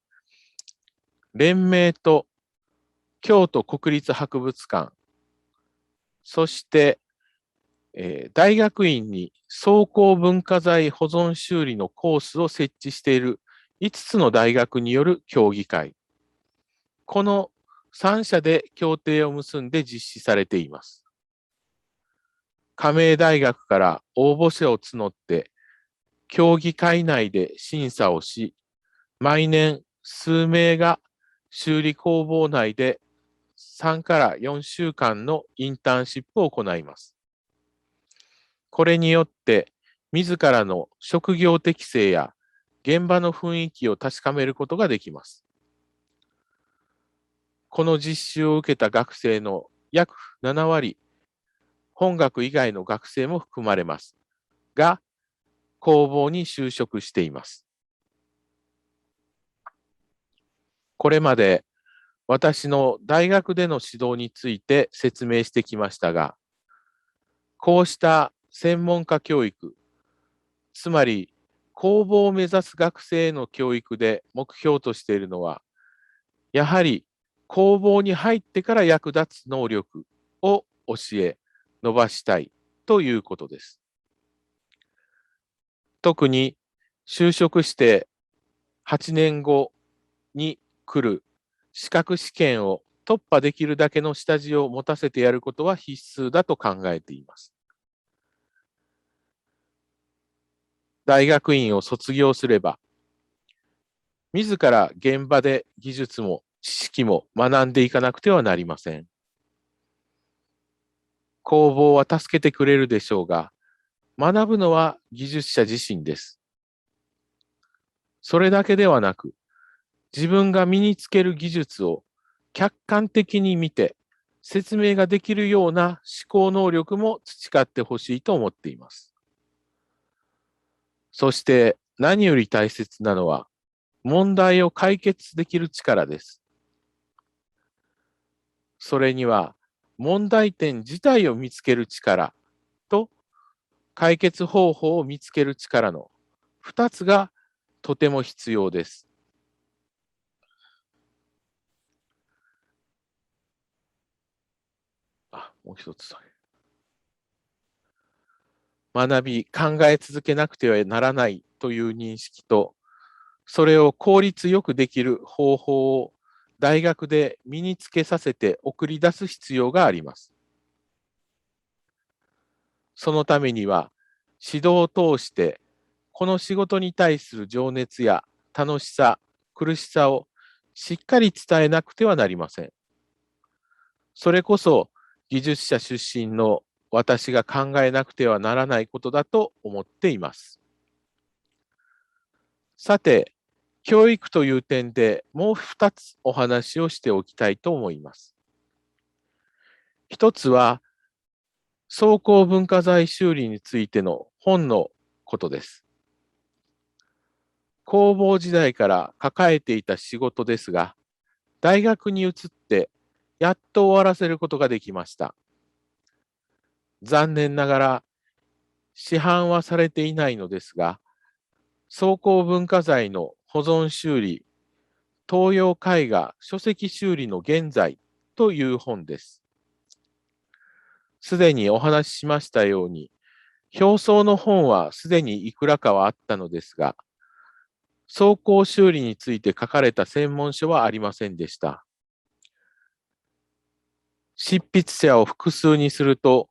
連盟と京都国立博物館、そして大学院に総合文化財保存修理のコースを設置している5つの大学による協議会。この3社で協定を結んで実施されています。加盟大学から応募者を募って、協議会内で審査をし、毎年数名が修理工房内で3から4週間のインターンシップを行います。これによって、自らの職業適性や現場の雰囲気を確かめることができます。この実習を受けた学生の約7割、本学以外の学生も含まれますが、工房に就職しています。これまで私の大学での指導について説明してきましたが、こうした専門家教育、つまり工房を目指す学生への教育で目標としているのは、やはり工房に入ってから役立つ能力を教え、伸ばしたいということです。特に就職して8年後に来る資格試験を突破できるだけの下地を持たせてやることは必須だと考えています。大学院を卒業すれば、自ら現場で技術も知識も学んでいかなくてはなりません。工房は助けてくれるでしょうが、学ぶのは技術者自身です。それだけではなく、自分が身につける技術を客観的に見て説明ができるような思考能力も培ってほしいと思っています。そして何より大切なのは問題を解決できる力です。それには問題点自体を見つける力と解決方法を見つける力の2つがとても必要です。もう一つ。学び、考え続けなくてはならないという認識と、それを効率よくできる方法を大学で身につけさせて送り出す必要があります。そのためには、指導を通して、この仕事に対する情熱や楽しさ、苦しさをしっかり伝えなくてはなりません。それこそ技術者出身の私が考えなくてはならないことだと思っています。さて、教育という点でもう2つお話をしておきたいと思います。一つは、総合文化財修理についての本のことです。工房時代から抱えていた仕事ですが、大学に移ってやっと終わらせることができました。残念ながら市販はされていないのですが、総合文化財の保存修理、東洋絵画書籍修理の現在という本です。すでにお話ししましたように、表層の本はすでにいくらかはあったのですが、総合修理について書かれた専門書はありませんでした。執筆者を複数にすると、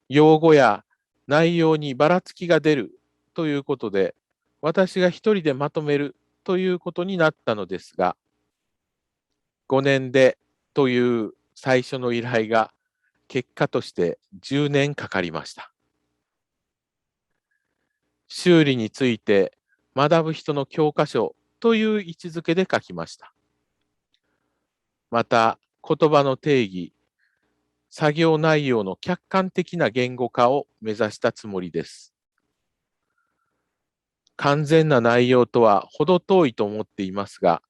用語や内容にばらつきが出るということで、私が一人でまとめるということになったのですが、5年でという最初の依頼が結果として10年かかりました。修理について学ぶ人の教科書という位置づけで書きました。また、言葉の定義、作業内容の客観的な言語化を目指したつもりです。完全な内容とは程遠いと思っていますが、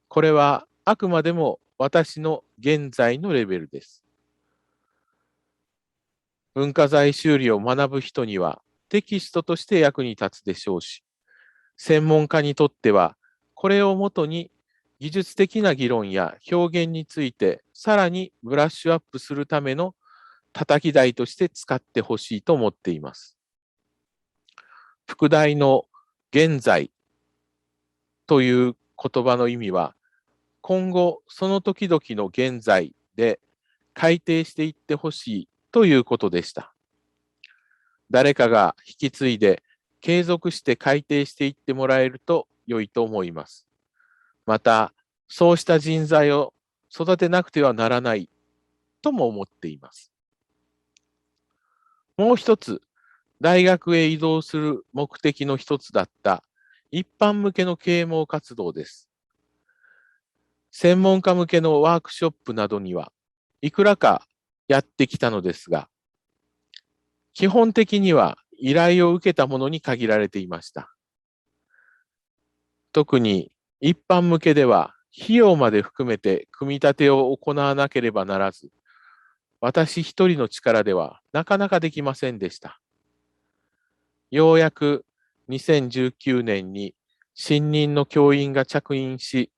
これはあくまでも私の現在のレベルです。文化財修理を学ぶ人にはテキストとして役に立つでしょうし、専門家にとってはこれをもとに技術的な議論や表現についてさらにブラッシュアップするための叩き台として使ってほしいと思っています。副題の現在という言葉の意味は、今後その時々の現在で改定していってほしいということでした。誰かが引き継いで継続して改定していってもらえると良いと思います。また、そうした人材を育てなくてはならないとも思っています。もう一つ、大学へ移動する目的の一つだった一般向けの啓蒙活動です。専門家向けのワークショップなどにはいくらかやってきたのですが、基本的には依頼を受けたものに限られていました。特に一般向けでは費用まで含めて組み立てを行わなければならず、私一人の力ではなかなかできませんでした。ようやく2019年に新任の教員が着任し、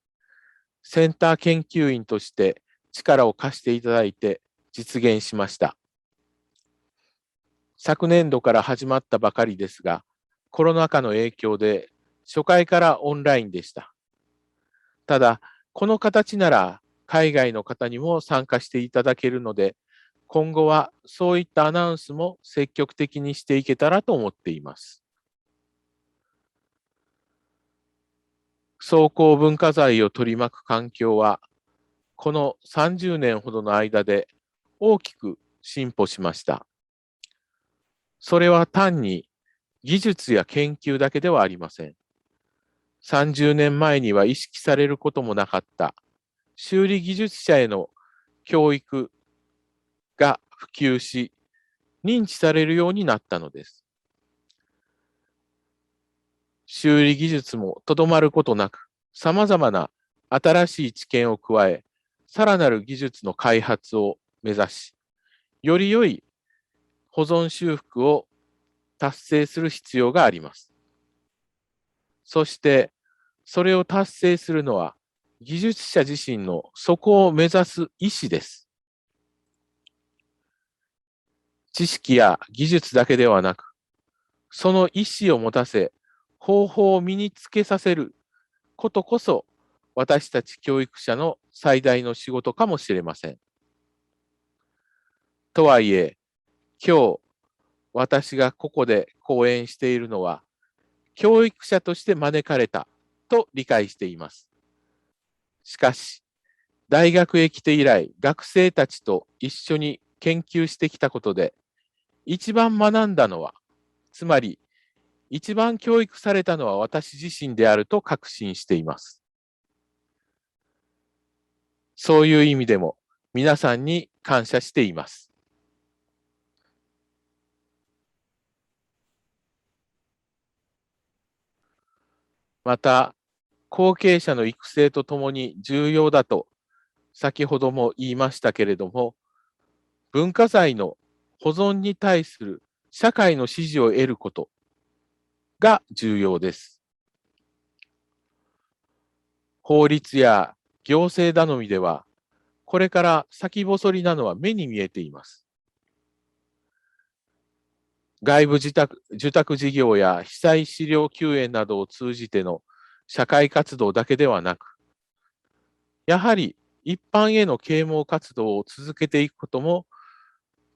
センター研究員として力を貸していただいて実現しました。昨年度から始まったばかりですが、コロナ禍の影響で初回からオンラインでした。ただ、この形なら海外の方にも参加していただけるので、今後はそういったアナウンスも積極的にしていけたらと思っています。総合文化財を取り巻く環境は、この30年ほどの間で大きく進歩しました。それは単に技術や研究だけではありません。30年前には意識されることもなかった修理技術者への教育が普及し、認知されるようになったのです。修理技術もとどまることなく、様々な新しい知見を加え、さらなる技術の開発を目指し、より良い保存修復を達成する必要があります。そして、それを達成するのは、技術者自身のそこを目指す意思です。知識や技術だけではなく、その意思を持たせ、方法を身につけさせることこそ、私たち教育者の最大の仕事かもしれません。とはいえ、今日、私がここで講演しているのは、教育者として招かれたと理解しています。しかし、大学へ来て以来、学生たちと一緒に研究してきたことで、一番学んだのは、つまり、一番教育されたのは私自身であると確信しています。そういう意味でも、皆さんに感謝しています。また、後継者の育成とともに重要だと、先ほども言いましたけれども、文化財の保存に対する社会の支持を得ることが重要です。法律や行政頼みでは、これから先細りなのは目に見えています。外部受託事業や被災資料救援などを通じての社会活動だけではなく、やはり一般への啓蒙活動を続けていくことも、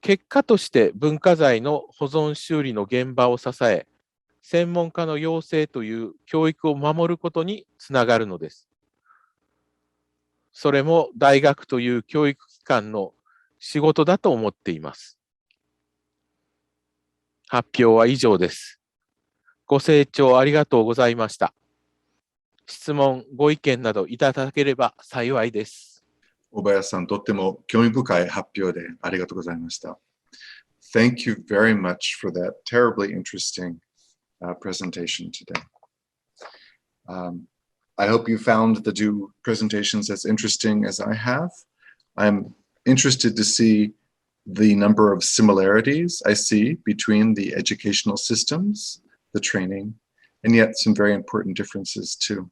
結果として文化財の保存修理の現場を支え、専門家の養成という教育を守ることにつながるのです。それも大学という教育機関の仕事だと思っています。発表は以上です。ご清聴ありがとうございました。質問、ご意見などいただければ幸いです。小林さん、とっても興味深い発表でありがとうございました。Thank you very much for that terribly interesting presentation today. I hope you found the two presentations as interesting as I have. I'm interested to see the number of similarities I see between the educational systems, the training, and yet some very important differences too.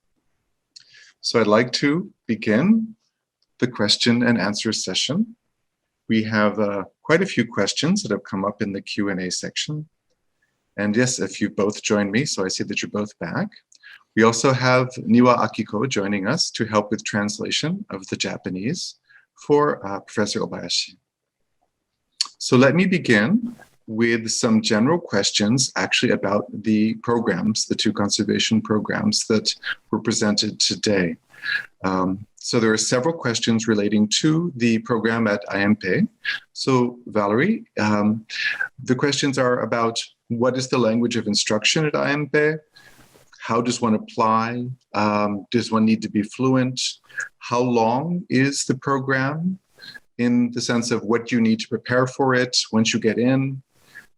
So I'd like to begin the question and answer session. We have quite a few questions that have come up in the Q&A section. And yes, if you both joined me, so I see that you're both back. We also have Niwa Akiko joining us to help with translation of the Japanese for Professor Obayashi. So let me begin with some general questions actually about the programs, the two conservation programs that were presented today. So there are several questions relating to the program at IMP. So Valerie, the questions are about what is the language of instruction at IMP? How does one apply? Does one need to be fluent? How long is the program in the sense of what you need to prepare for it once you get in?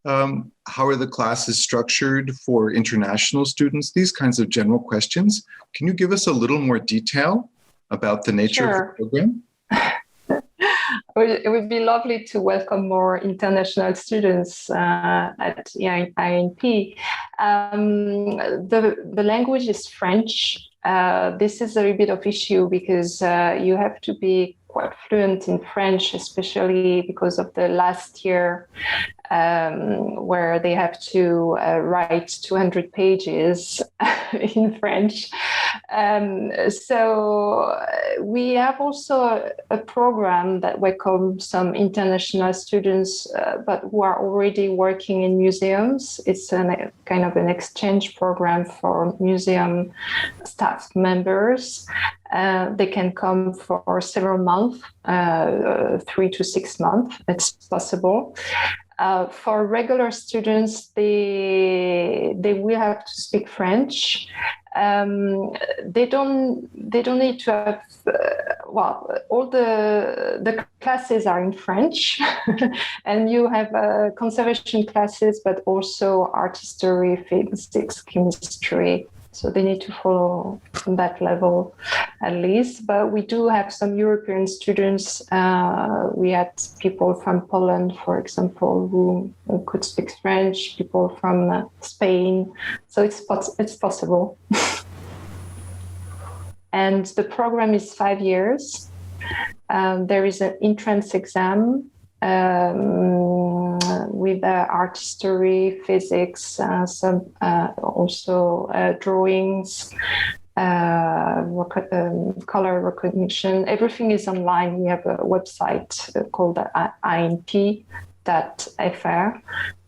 How are the classes structured for international students? These kinds of general questions. Can you give us a little more detail about the nature of the program? It would be lovely to welcome more international students at INP. The language is French. This is a little bit of issue because you have to be quite fluent in French, especially because of the last year where they have to write 200 pages in French. So we have also a program that welcomes some international students, but who are already working in museums. It's a kind of an exchange program for museum staff members. They can come for several months, 3 to 6 months. It's possible. For regular students, they will have to speak French. They don't need to have all the classes are in French, and you have conservation classes, but also art history, physics, chemistry. So they need to follow that level at least. But we do have some European students. We had people from Poland, for example, who could speak French, people from Spain. So it's possible. And the program is 5 years. There is an entrance exam with art history, physics, some also drawings, color recognition. Everything is online. We have a website called INP.fr,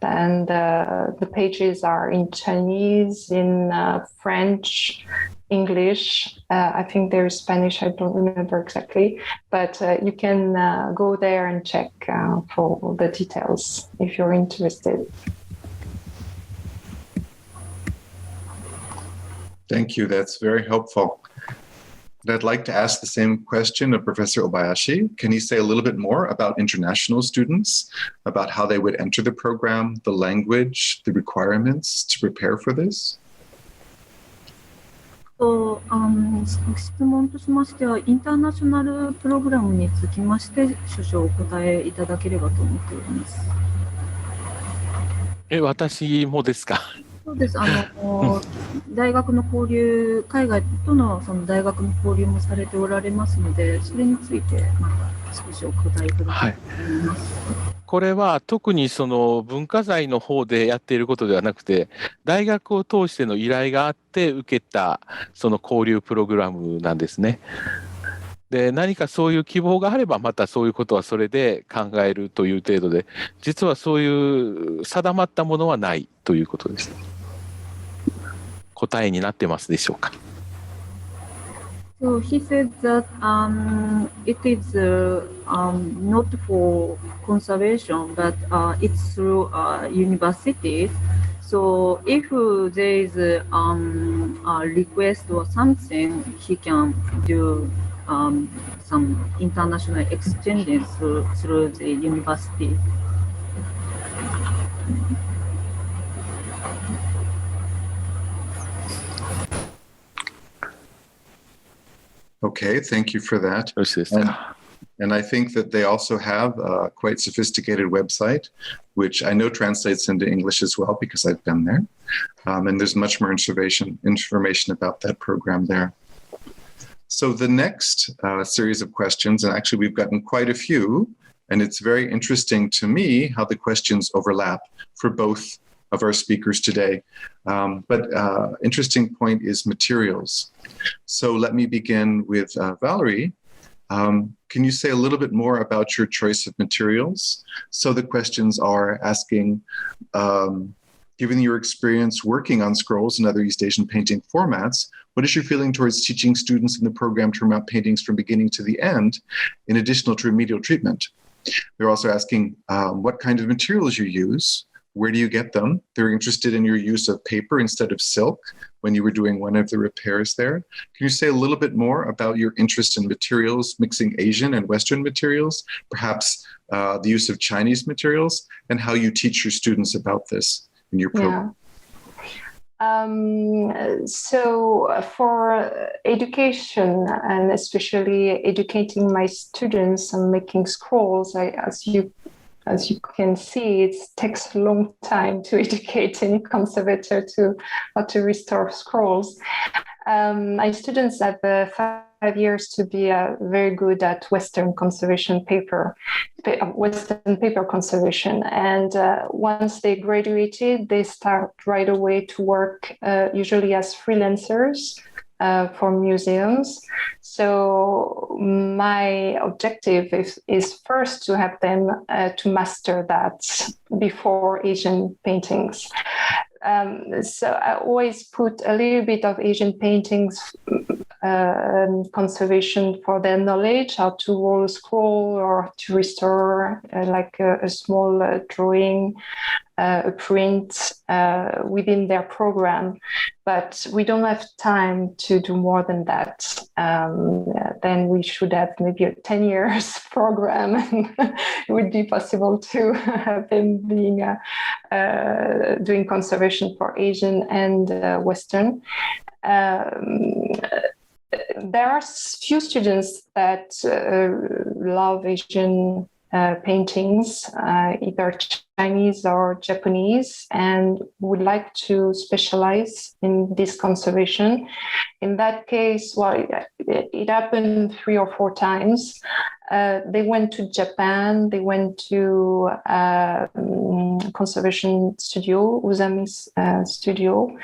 and the pages are in Chinese, in French, English. I think there is Spanish. I don't remember exactly, but you can go there and check for the details if you're interested. Thank you. That's very helpful. And I'd like to ask the same question of Professor Obayashi. Can you say a little bit more about international students, about how they would enter the program, the language, the requirements to prepare for this? 質問としましては、インターナショナルプログラムにつきまして、少々お答えいただければと思っております。私もですか。そうです。大学の交流、海外とのその大学の交流もされておられますので、それについてまた少しお答えいただければと思います。これは特にその文化財の方でやっていることではなくて、大学を通しての依頼があって受けたその交流プログラムなんですね。で、何かそういう希望があればまたそういうことはそれで考えるという程度で、実はそういう定まったものはないということです。答えになってますでしょうか。So he said that it is not for conservation, but it's through universities. So if there is a request or something, he can do some international exchanges through the university. Okay, thank you for that. よろしいですか。 And I think that they also have a quite sophisticated website, which I know translates into English as well because I've been there. And there's much more information about that program there. So the next series of questions, and actually we've gotten quite a few, and it's very interesting to me how the questions overlap for both of our speakers today. But interesting point is materials. So let me begin with Valerie. Can you say a little bit more about your choice of materials? So the questions are asking, given your experience working on scrolls and other East Asian painting formats, what is your feeling towards teaching students in the program to remount paintings from beginning to the end, in addition to remedial treatment? They're also asking what kind of materials you use. Where do you get them? They're interested in your use of paper instead of silk when you were doing one of the repairs there. Can you say a little bit more about your interest in materials, mixing Asian and Western materials, perhaps the use of Chinese materials, and how you teach your students about this in your program? So for education, and especially educating my students on making scrolls, as you can see, it takes a long time to educate any conservator to how to restore scrolls. My students have 5 years to be very good at Western conservation Western paper conservation. And once they graduated, they start right away to work, usually as freelancers. For museums. So my objective is first to have them to master that before Asian paintings. So I always put a little bit of Asian paintings conservation for their knowledge, how to roll a scroll or to restore like a small drawing, a print within their program. But we don't have time to do more than that. Then we should have maybe a 10 years program. It would be possible to have them being doing conservation for Asian and Western. There are few students that love Asian paintings, either Chinese or Japanese, and would like to specialize in this conservation. In that case, well, it happened 3 or 4 times. They went to Japan, they went to conservation studio, Uzami's studio,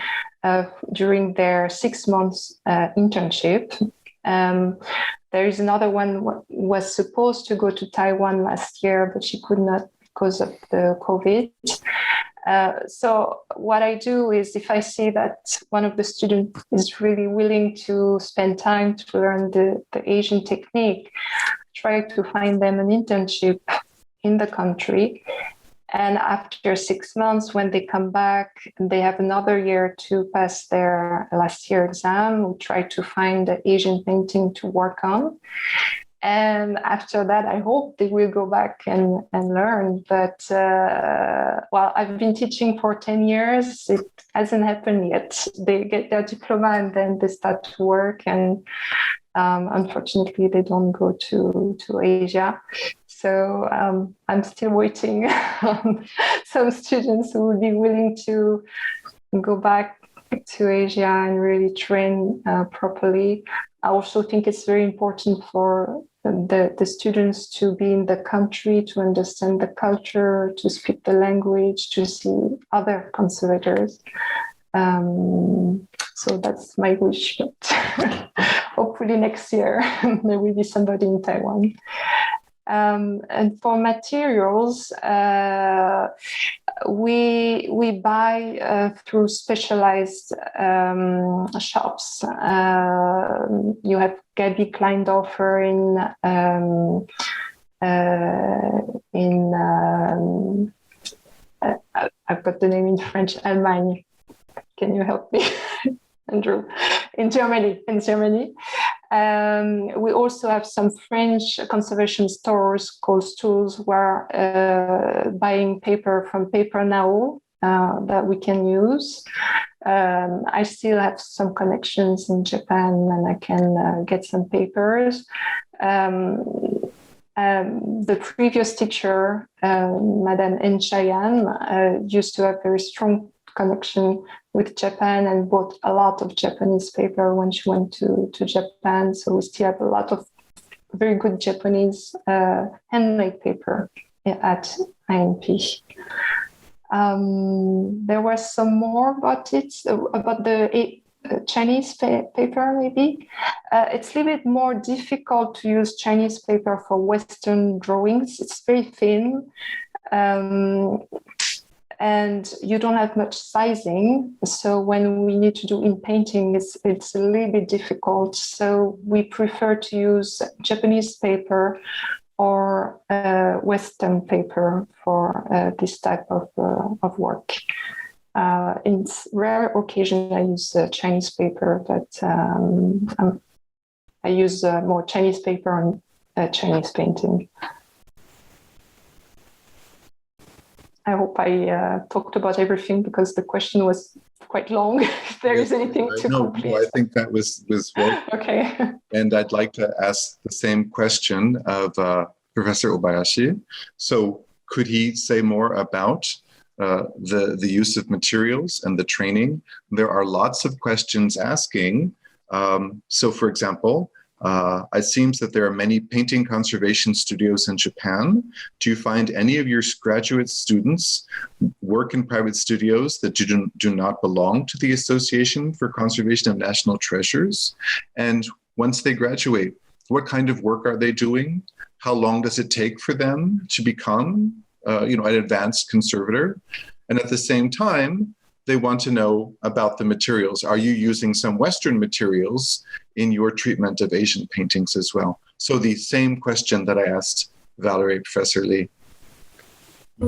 during their 6 months internship. There is another one who was supposed to go to Taiwan last year, but she could not because of the COVID. So what I do is if I see that one of the students is really willing to spend time to learn the Asian technique, try to find them an internship in the country. And after 6 months, when they come back, they have another year to pass their last year exam. We try to find the Asian painting to work on. And after that, I hope they will go back and learn. But, well, I've been teaching for 10 years. It hasn't happened yet. They get their diploma and then they start to work. And unfortunately, they don't go to Asia. So I'm still waiting on some students who would be willing to go back to Asia and really train properly. I also think it's very important for the students to be in the country, to understand the culture, to speak the language, to see other conservators. So that's my wish. But hopefully next year there will be somebody in Taiwan. And for materials, we buy through specialized shops. You have Gabi Kleindorfer I've got the name in French, Allemagne. Can you help me, Andrew? In Germany. We also have some French conservation stores called stools where buying paper from Paper Now that we can use. I still have some connections in Japan and I can get some papers. The previous teacher, Madame Enchayan, used to have very strong connection with Japan and bought a lot of Japanese paper when she went to Japan. So we still have a lot of very good Japanese handmade paper at INP. There was some more about it, about the Chinese paper, maybe. It's a little bit more difficult to use Chinese paper for Western drawings. It's very thin. And you don't have much sizing. So when we need to do in painting, it's a little bit difficult. So we prefer to use Japanese paper or Western paper for this type of work. In rare occasion, I use Chinese paper, but I use more Chinese paper on Chinese painting. I hope I talked about everything because the question was quite long. If there is anything to complete. No, I think that was well. Okay. And I'd like to ask the same question of Professor Obayashi. So could he say more about the use of materials and the training? There are lots of questions asking. So for example, it seems that there are many painting conservation studios in Japan. Do you find any of your graduate students work in private studios that do not belong to the Association for Conservation of National Treasures? And once they graduate, what kind of work are they doing? How long does it take for them to become an advanced conservator? And at the same time, they want to know about the materials. Are you using some Western materials in your treatment of Asian paintings as well? So the same question that I asked Valerie, Professor Lee. 日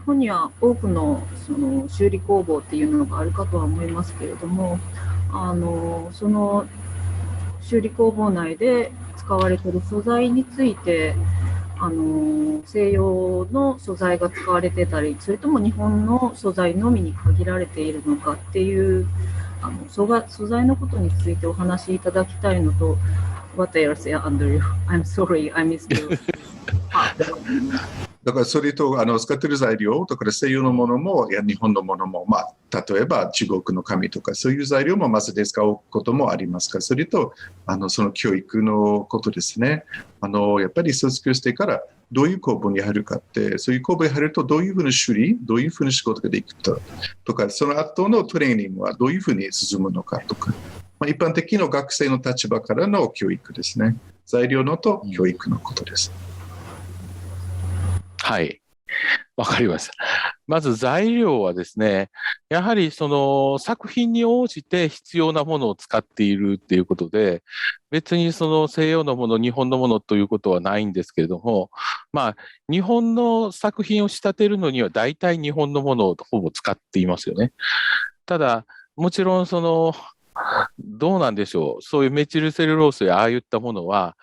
本には多くのその修理工房っていうのがあるかとは思いますけれども、その修理工房内で使われている素材について、西洋の素材が使われてたり、それとも日本の素材のみに限られているのかっていう素材のことについてお話しいただきたいのと、What else, Andrew? I'm sorry, I missed you. だからそれと使っている材料、だから西洋のものも日本のものも、例えば中国の紙とかそういう材料も混ぜて使うこともありますから、それとその教育のことですね。やっぱり卒業してからどういう工房に入るかって、そういう工房に入るとどういうふうに修理、どういうふうに仕事ができるとか、その後のトレーニングはどういうふうに進むのかとか、一般的な学生の立場からの教育ですね。材料のと教育のことです。はい。わかりました。まず材料はですね、やはりその作品に応じて必要なものを使っているっていうことで、別にその西洋のもの、日本のものということはないんですけれども、日本の作品を仕立てるのには大体日本のものをほぼ使っていますよね。ただ、もちろんどうなんでしょう。そういうメチルセルロースやああいったものは、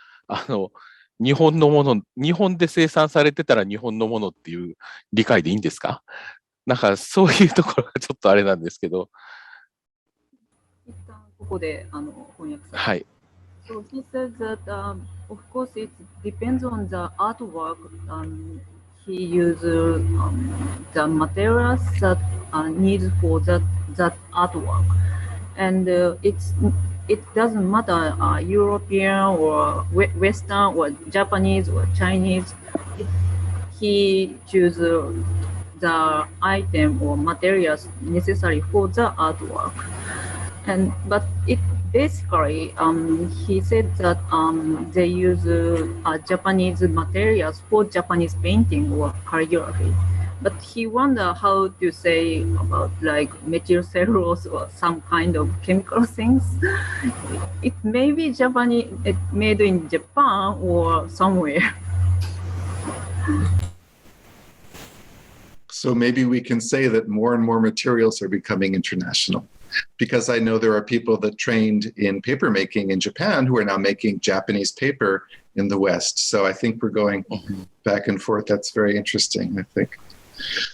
日本のもの、日本で生産されてたら日本のものっていう理解でいいんですか？なんかそういうところがちょっとあれなんですけど。一旦ここで翻訳されて。はい。So he says that, of course, it depends on the artwork. He uses the materials that are needed for that artwork, and it doesn't matter European or Western or Japanese or Chinese. He chooses the item or materials necessary for the artwork. But it basically, he said that they use Japanese materials for Japanese painting or calligraphy. but he wonder how to say about like methyl cellulose or some kind of chemical things. It may be Japanese, made in Japan or somewhere. So maybe we can say that more and more materials are becoming international, because I know there are people that trained in paper making in Japan who are now making Japanese paper in the West. So I think we're going back and forth. That's very interesting, I think.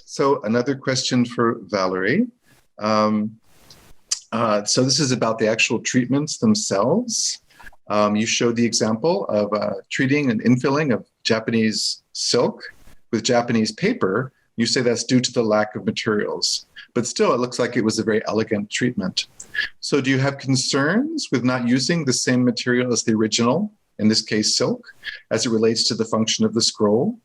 So another question for Valerie. So this is about the actual treatments themselves. You showed the example of treating and infilling of Japanese silk with Japanese paper. You say that's due to the lack of materials, but still it looks like it was a very elegant treatment. So do you have concerns with not using the same material as the original, in this case silk, as it relates to the function of the scroll?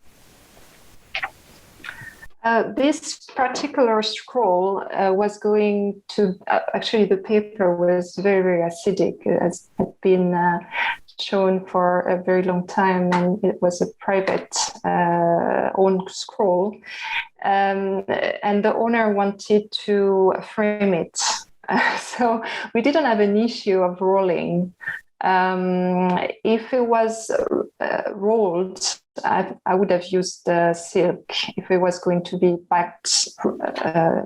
This particular scroll was going to, actually the paper was very, very acidic. It has been shown for a very long time, and it was a private owned scroll. And the owner wanted to frame it. So we didn't have an issue of rolling. If it was rolled, I would have used silk. If it was going to be backed,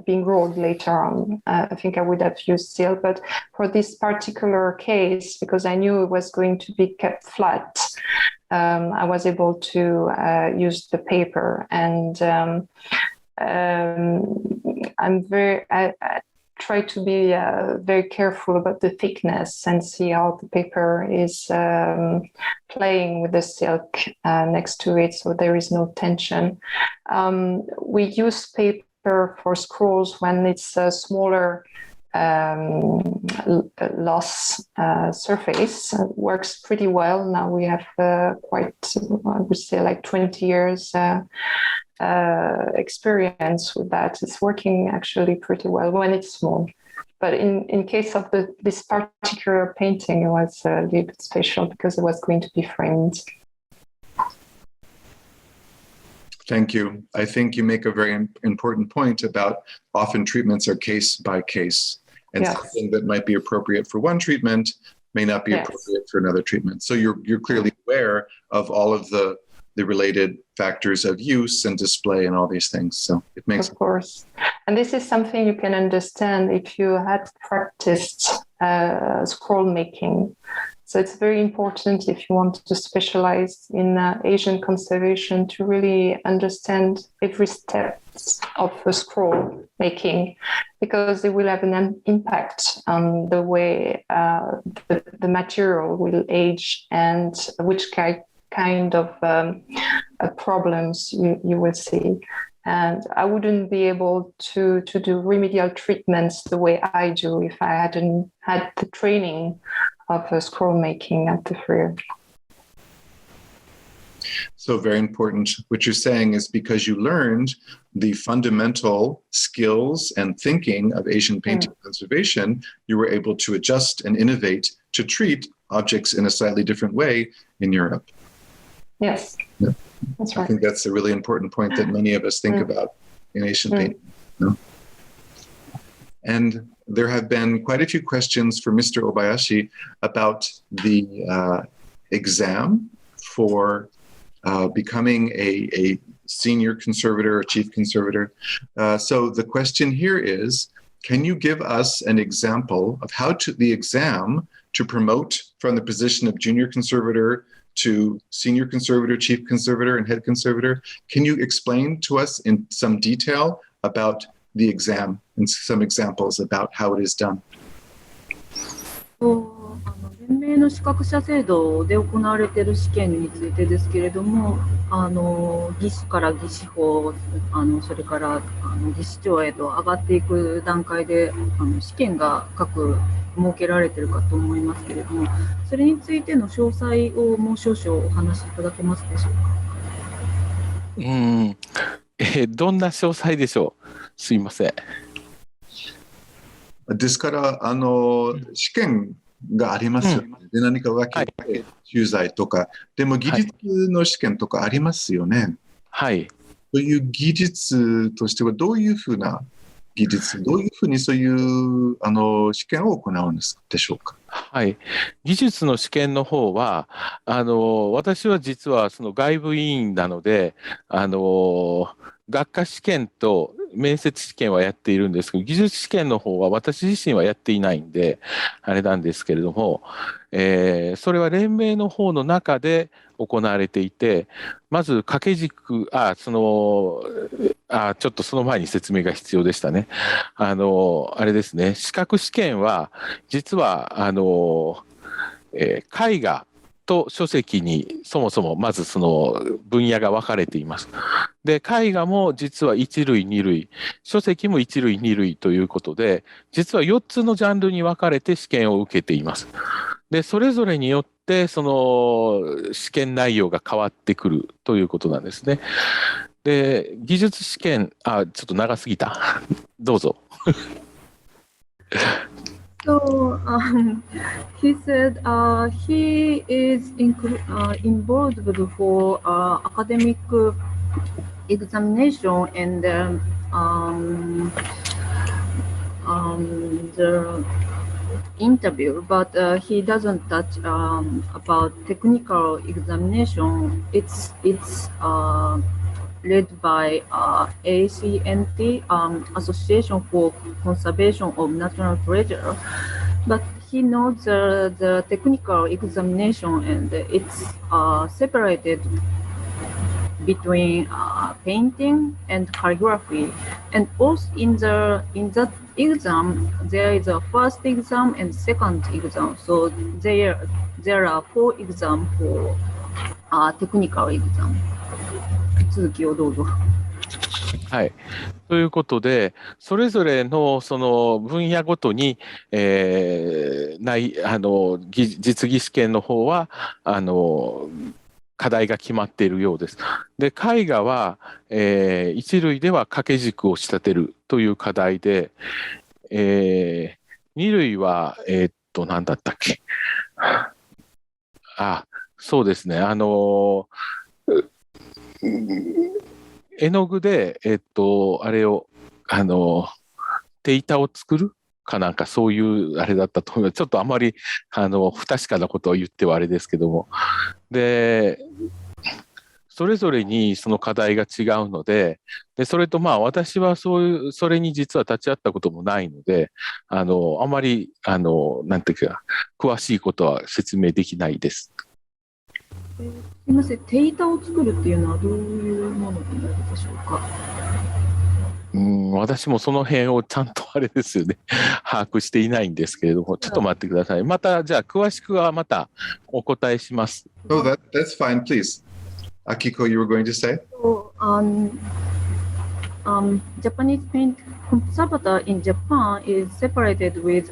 being rolled later on, I think I would have used silk. But for this particular case, because I knew it was going to be kept flat, I was able to use the paper. And I try to be very careful about the thickness and see how the paper is playing with the silk next to it, so there is no tension. We use paper for scrolls when it's a smaller loss surface. It works pretty well. Now we have quite, I would say, like 20 years experience with that. It's working actually pretty well when it's small. But in case of this particular painting, it was a little bit special because it was going to be framed. Thank you. I think you make a very important point about often treatments are case by case, and Yes. something that might be appropriate for one treatment may not be Yes. appropriate for another treatment. So you're clearly aware of all of the related factors of use and display and all these things. So it makes Of course. And this is something you can understand if you had practiced scroll making. So it's very important if you want to specialize in Asian conservation to really understand every step of the scroll making, because it will have an impact on the way the material will age and which kind of problems you will see. And I wouldn't be able to do remedial treatments the way I do if I hadn't had the training of scroll making at the FRIR. so very important. What you're saying is because you learned the fundamental skills and thinking of Asian painting conservation, you were able to adjust and innovate to treat objects in a slightly different way in Europe. Yes, Yeah. that's I right. think that's a really important point that many of us think about in Asian painting. No? And there have been quite a few questions for Mr. Obayashi about the exam for becoming a senior conservator or chief conservator. So the question here is, can you give us an example of how the exam to promote from the position of junior conservator to senior conservator, chief conservator, and head conservator? Can you explain to us in some detail about the exam and some examples about how it is done? 連盟の資格者制度で行われている試験についてですけれども、技師から技師法、それから技師長へと上がっていく段階で試験が各設けられているかと思いますけれども、それについての詳細をもう少々お話しいただけますでしょうか。どんな詳細でしょう。すいません。ですから試験がありますよね。で何か分けて駐在とか、でも技術の試験とかありますよね。はい。という技術としてはどういうふうな技術、どういうふうにそういう試験を行うんでしょうか。はい、技術の試験の方は私は実はその外部委員なので学科試験と面接試験はやっているんですけど、技術試験の方は私自身はやっていないんであれなんですけれども、それは連盟の方の中で行われていて、まず掛け軸ちょっとその前に説明が必要でしたね。あれですね、資格試験は実は絵画と書籍にそもそもまずその分野が分かれています。で、絵画も実は1類、2類、書籍も1類、2類ということで、実は4つのジャンルに分かれて試験を受けています。で、それぞれによってその試験内容が変わってくるということなんですね。で、技術試験、ちょっと長すぎた。どうぞ。So he said he is involved for academic examination and the interview, but he doesn't touch about technical examination. It's led by ACNT, Association for Conservation of Natural Treasure, but he knows the technical examination and it's separated between painting and calligraphy, and also in that exam there is a first exam and second exam, so there are 4 exams for technical exam. 続きをどうぞ。はい。ということで、それぞれのその分野ごとに、実技試験の方は課題が決まっているようです。で、絵画は、一類では掛け軸を仕立てるという課題で、二類は何だったっけ。そうですね。絵の具で、あれを、手板を作るかなんかそういうあれだったと思います。ちょっとあまり、不確かなことを言ってはあれですけども。で、それぞれにその課題が違うので、それと私はそれに実は立ち会ったこともないので、あまり、なんていうか、詳しいことは説明できないです。すみません、手板を作るっていうのはどういうものになるでしょうか。私もその辺をちゃんとあれですよね、把握していないんですけれども、ちょっと待ってください。また、じゃあ、詳しくはまたお答えします。Oh, that's fine, please. Akiko, you were going to say? So, Japanese paint conservator in Japan is separated with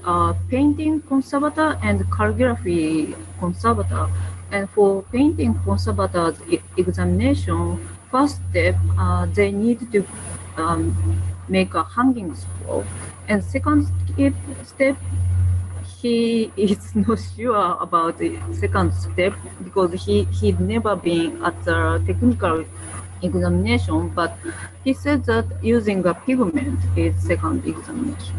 painting conservator and calligraphy conservator. And for painting conservators examination, first step, they need to make a hanging scroll. And second step, he is not sure about the second step because he'd never been at the technical examination, but he said that using a pigment is second examination.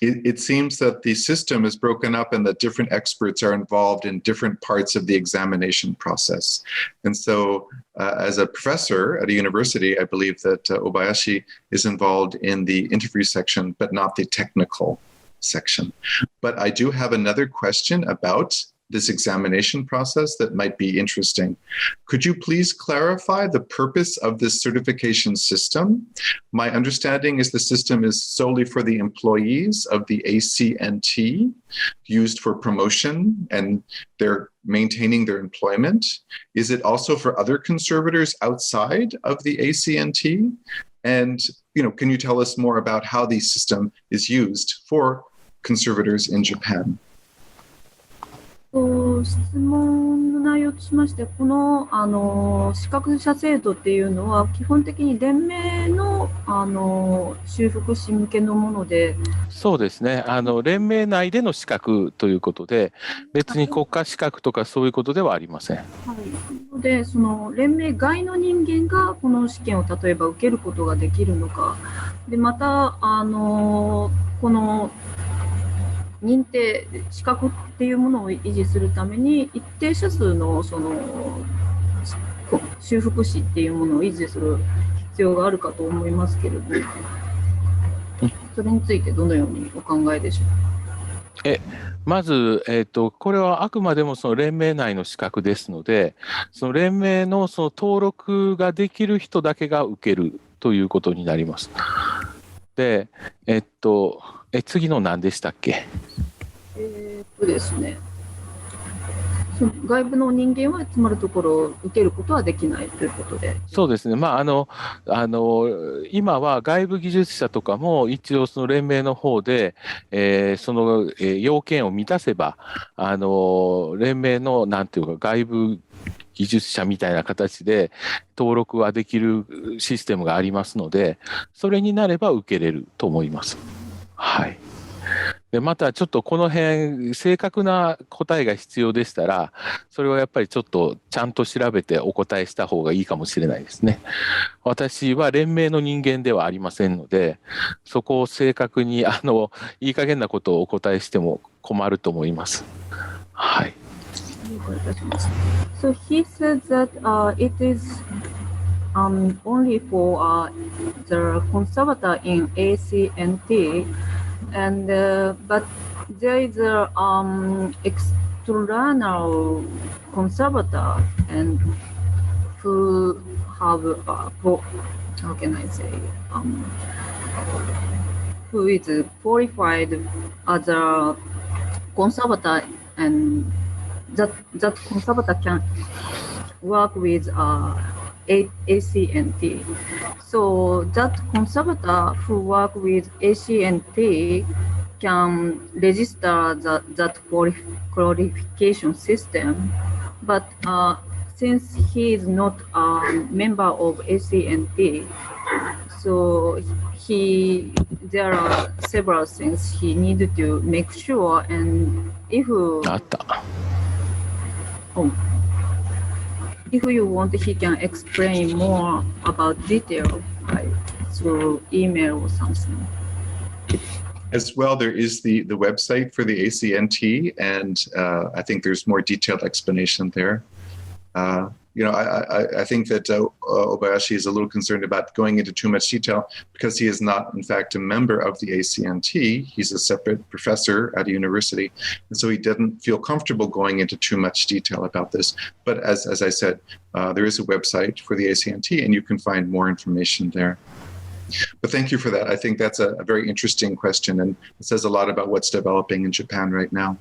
It seems that the system is broken up and that different experts are involved in different parts of the examination process. And so as a professor at a university, I believe that Obayashi is involved in the interview section, but not the technical section. But I do have another question about this examination process that might be interesting. Could you please clarify the purpose of this certification system? My understanding is the system is solely for the employees of the ACNT, used for promotion and they're maintaining their employment. Is it also for other conservators outside of the ACNT? And, can you tell us more about how the system is used for conservators in Japan? 質問の内容としまして、この、資格者制度っていうのは基本的に連盟の、修復士向けのもので、そうですね。連盟内での資格ということで、別に国家資格とかそういうことではありません。はい、で、その連盟外の人間がこの試験を例えば受けることができるのか。で、また、この認定資格っていうものを維持するために一定者数のその修復士っていうものを維持する必要があるかと思いますけれど、それについてどのようにお考えでしょうか。まず、これはあくまでもその連盟内の資格ですので、その連盟のその登録ができる人だけが受けるということになります。で、次の何でしたっけ？ですね、その外部の人間はつまるところを受けることはできないということで。そうですね。今は外部技術者とかも一応その連盟の方で、その、要件を満たせば、連盟のなんていうか外部技術者みたいな形で登録はできるシステムがありますので、それになれば受けれると思います。はい。でまたちょっとこの辺正確な答えが必要でしたら、それはやっぱりちょっとちゃんと調べてお答えした方がいいかもしれないですね。私は連盟の人間ではありませんので、そこを正確にいい加減なことをお答えしても困ると思います。はい。So he said that it is only for the conservator in ACNT, and but there is a external conservator and who have how can I say who is qualified as a conservator, and that conservator can work with ACNT. So that conservator who work with ACNT can register that qualification system, but since he is not a member of ACNT, so there are several things he needed to make sure, and if you want, he can explain more about detail through email or something. As well, there is the website for the ACNT, and I think there's more detailed explanation there. I think that Obayashi is a little concerned about going into too much detail because he is not, in fact, a member of the ACNT. He's a separate professor at a university, and so he didn't feel comfortable going into too much detail about this. But as I said, there is a website for the ACNT, and you can find more information there. But thank you for that. I think that's a very interesting question, and it says a lot about what's developing in Japan right now.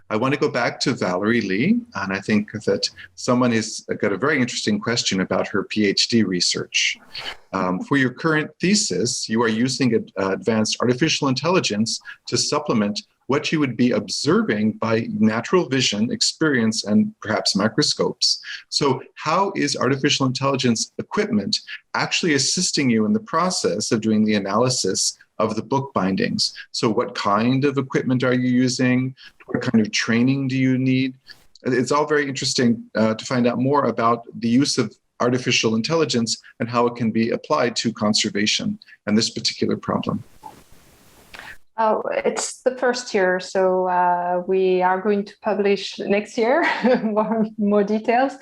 I want to go back to Valerie Lee, and I think that someone has got a very interesting question about her PhD research. For your current thesis, you are using advanced artificial intelligence to supplement what you would be observing by natural vision, experience, and perhaps microscopes. So how is artificial intelligence equipment actually assisting you in the process of doing the analysis of the book bindings? So what kind of equipment are you using? What kind of training do you need? It's all very interesting to find out more about the use of artificial intelligence and how it can be applied to conservation and this particular problem. Oh, it's the first year, so we are going to publish next year more details.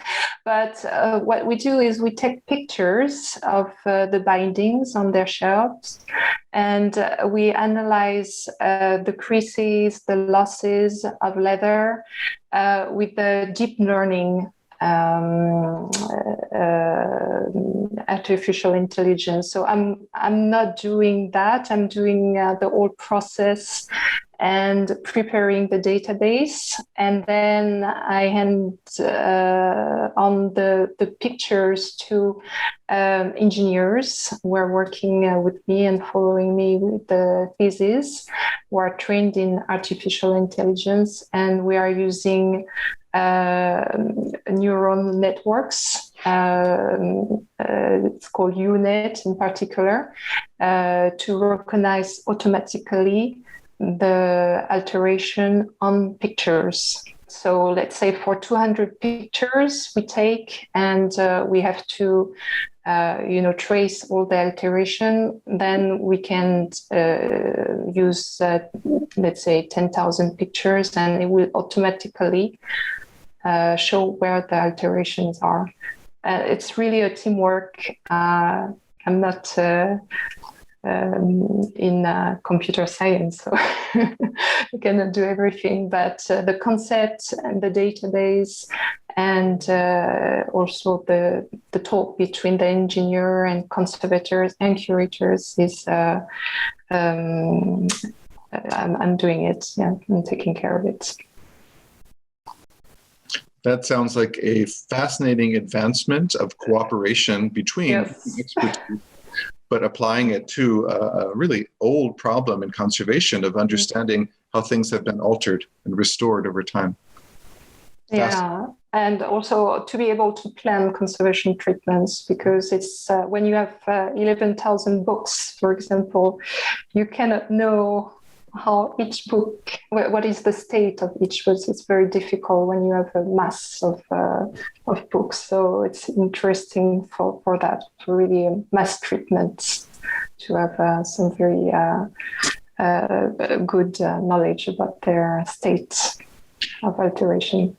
But what we do is we take pictures of the bindings on their shelves, and we analyze the creases, the losses of leather with the deep learning artificial intelligence. So I'm not doing that. I'm doing the whole process and preparing the database, and then I hand on the pictures to engineers who are working with me and following me with the thesis, who are trained in artificial intelligence, and we are using neural networks. It's called UNet in particular, to recognize automatically the alteration on pictures. So let's say for 200 pictures we take, and we have to trace all the alteration, then we can use, let's say, 10,000 pictures, and it will automatically show where the alterations are. It's really a teamwork. I'm not in computer science, so I cannot do everything, but the concept and the database, and also the talk between the engineer and conservators and curators is I'm doing it. Yeah, I'm taking care of it. That sounds like a fascinating advancement of cooperation between expertise, but applying it to a really old problem in conservation of understanding how things have been altered and restored over time. Yeah, and also to be able to plan conservation treatments, because it's when you have 11,000 books, for example, you cannot know how each book, what is the state of each book. It's very difficult when you have a mass of books. So it's interesting for that, for really mass treatments, to have some very good knowledge about their state of alteration.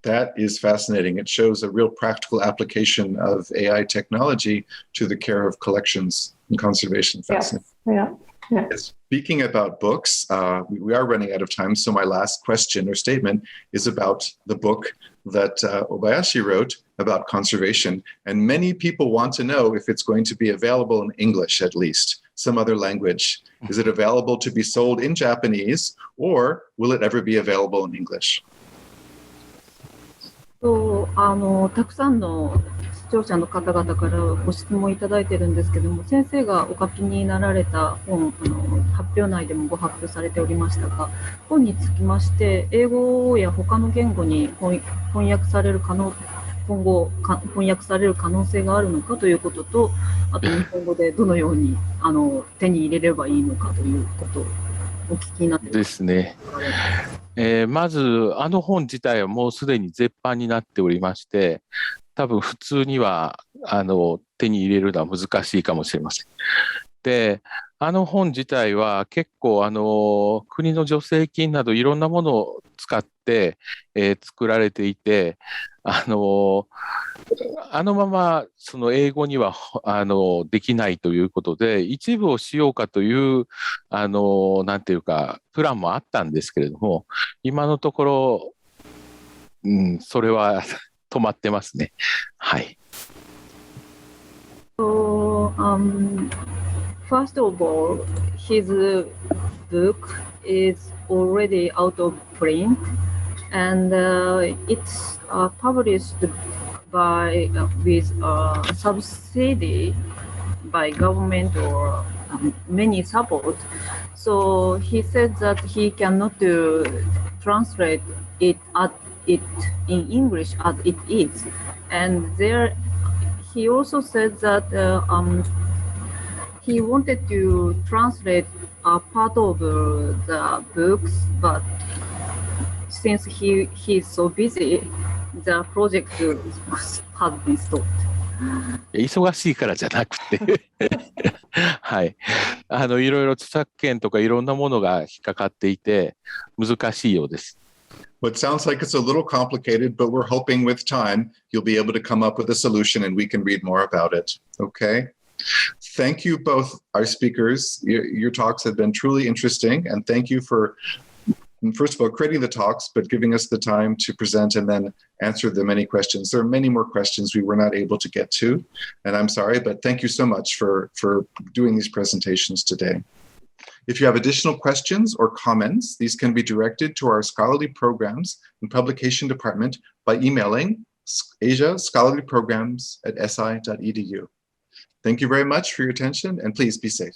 That is fascinating. It shows a real practical application of AI technology to the care of collections and conservation. Fascinating. Yes. Yeah. Speaking about books, we are running out of time. So my last question or statement is about the book that Obayashi wrote about conservation. And many people want to know if it's going to be available in English, at least, some other language. Is it available to be sold in Japanese, or will it ever be available in English? たくさんの視聴者の方々からご質問いただいているんですけども、先生がお書きになられた本、発表内でもご発表されておりましたが、本につきまして英語や他の言語に翻訳される今後翻訳される可能性があるのかということと、あと日本語でどのように手に入れればいいのかということをお聞きになってですね。まず本自体はもうすでに絶版になっておりまして、多分普通には手に入れるのは難しいかもしれません。で、本自体は結構国の助成金などいろんなものを使って、作られていて、ままその英語にはできないということで、一部をしようかというなんていうかプランもあったんですけれども、今のところ、それは止まってますね。はい。So, first of all, his book is already out of print, and it's published by with subsidy by government or many support. So he said that he cannot translate it in English as it is, and there he also said that he wanted to translate a part of the books, but since he is so busy, the project has been stopped. 忙しいからじゃなくてはい、いろいろ著作権とかいろんなものが引っかかっていて難しいようです。Well, it sounds like it's a little complicated, but we're hoping with time you'll be able to come up with a solution and we can read more about it. Okay? Thank you both, our speakers. Your talks have been truly interesting, and thank you for, first of all, creating the talks, but giving us the time to present and then answer the many questions. There are many more questions we were not able to get to, and I'm sorry, but thank you so much for doing these presentations today. If you have additional questions or comments, these can be directed to our scholarly programs and publication department by emailing asiascholarlyprograms@si.edu. Thank you very much for your attention, and please be safe.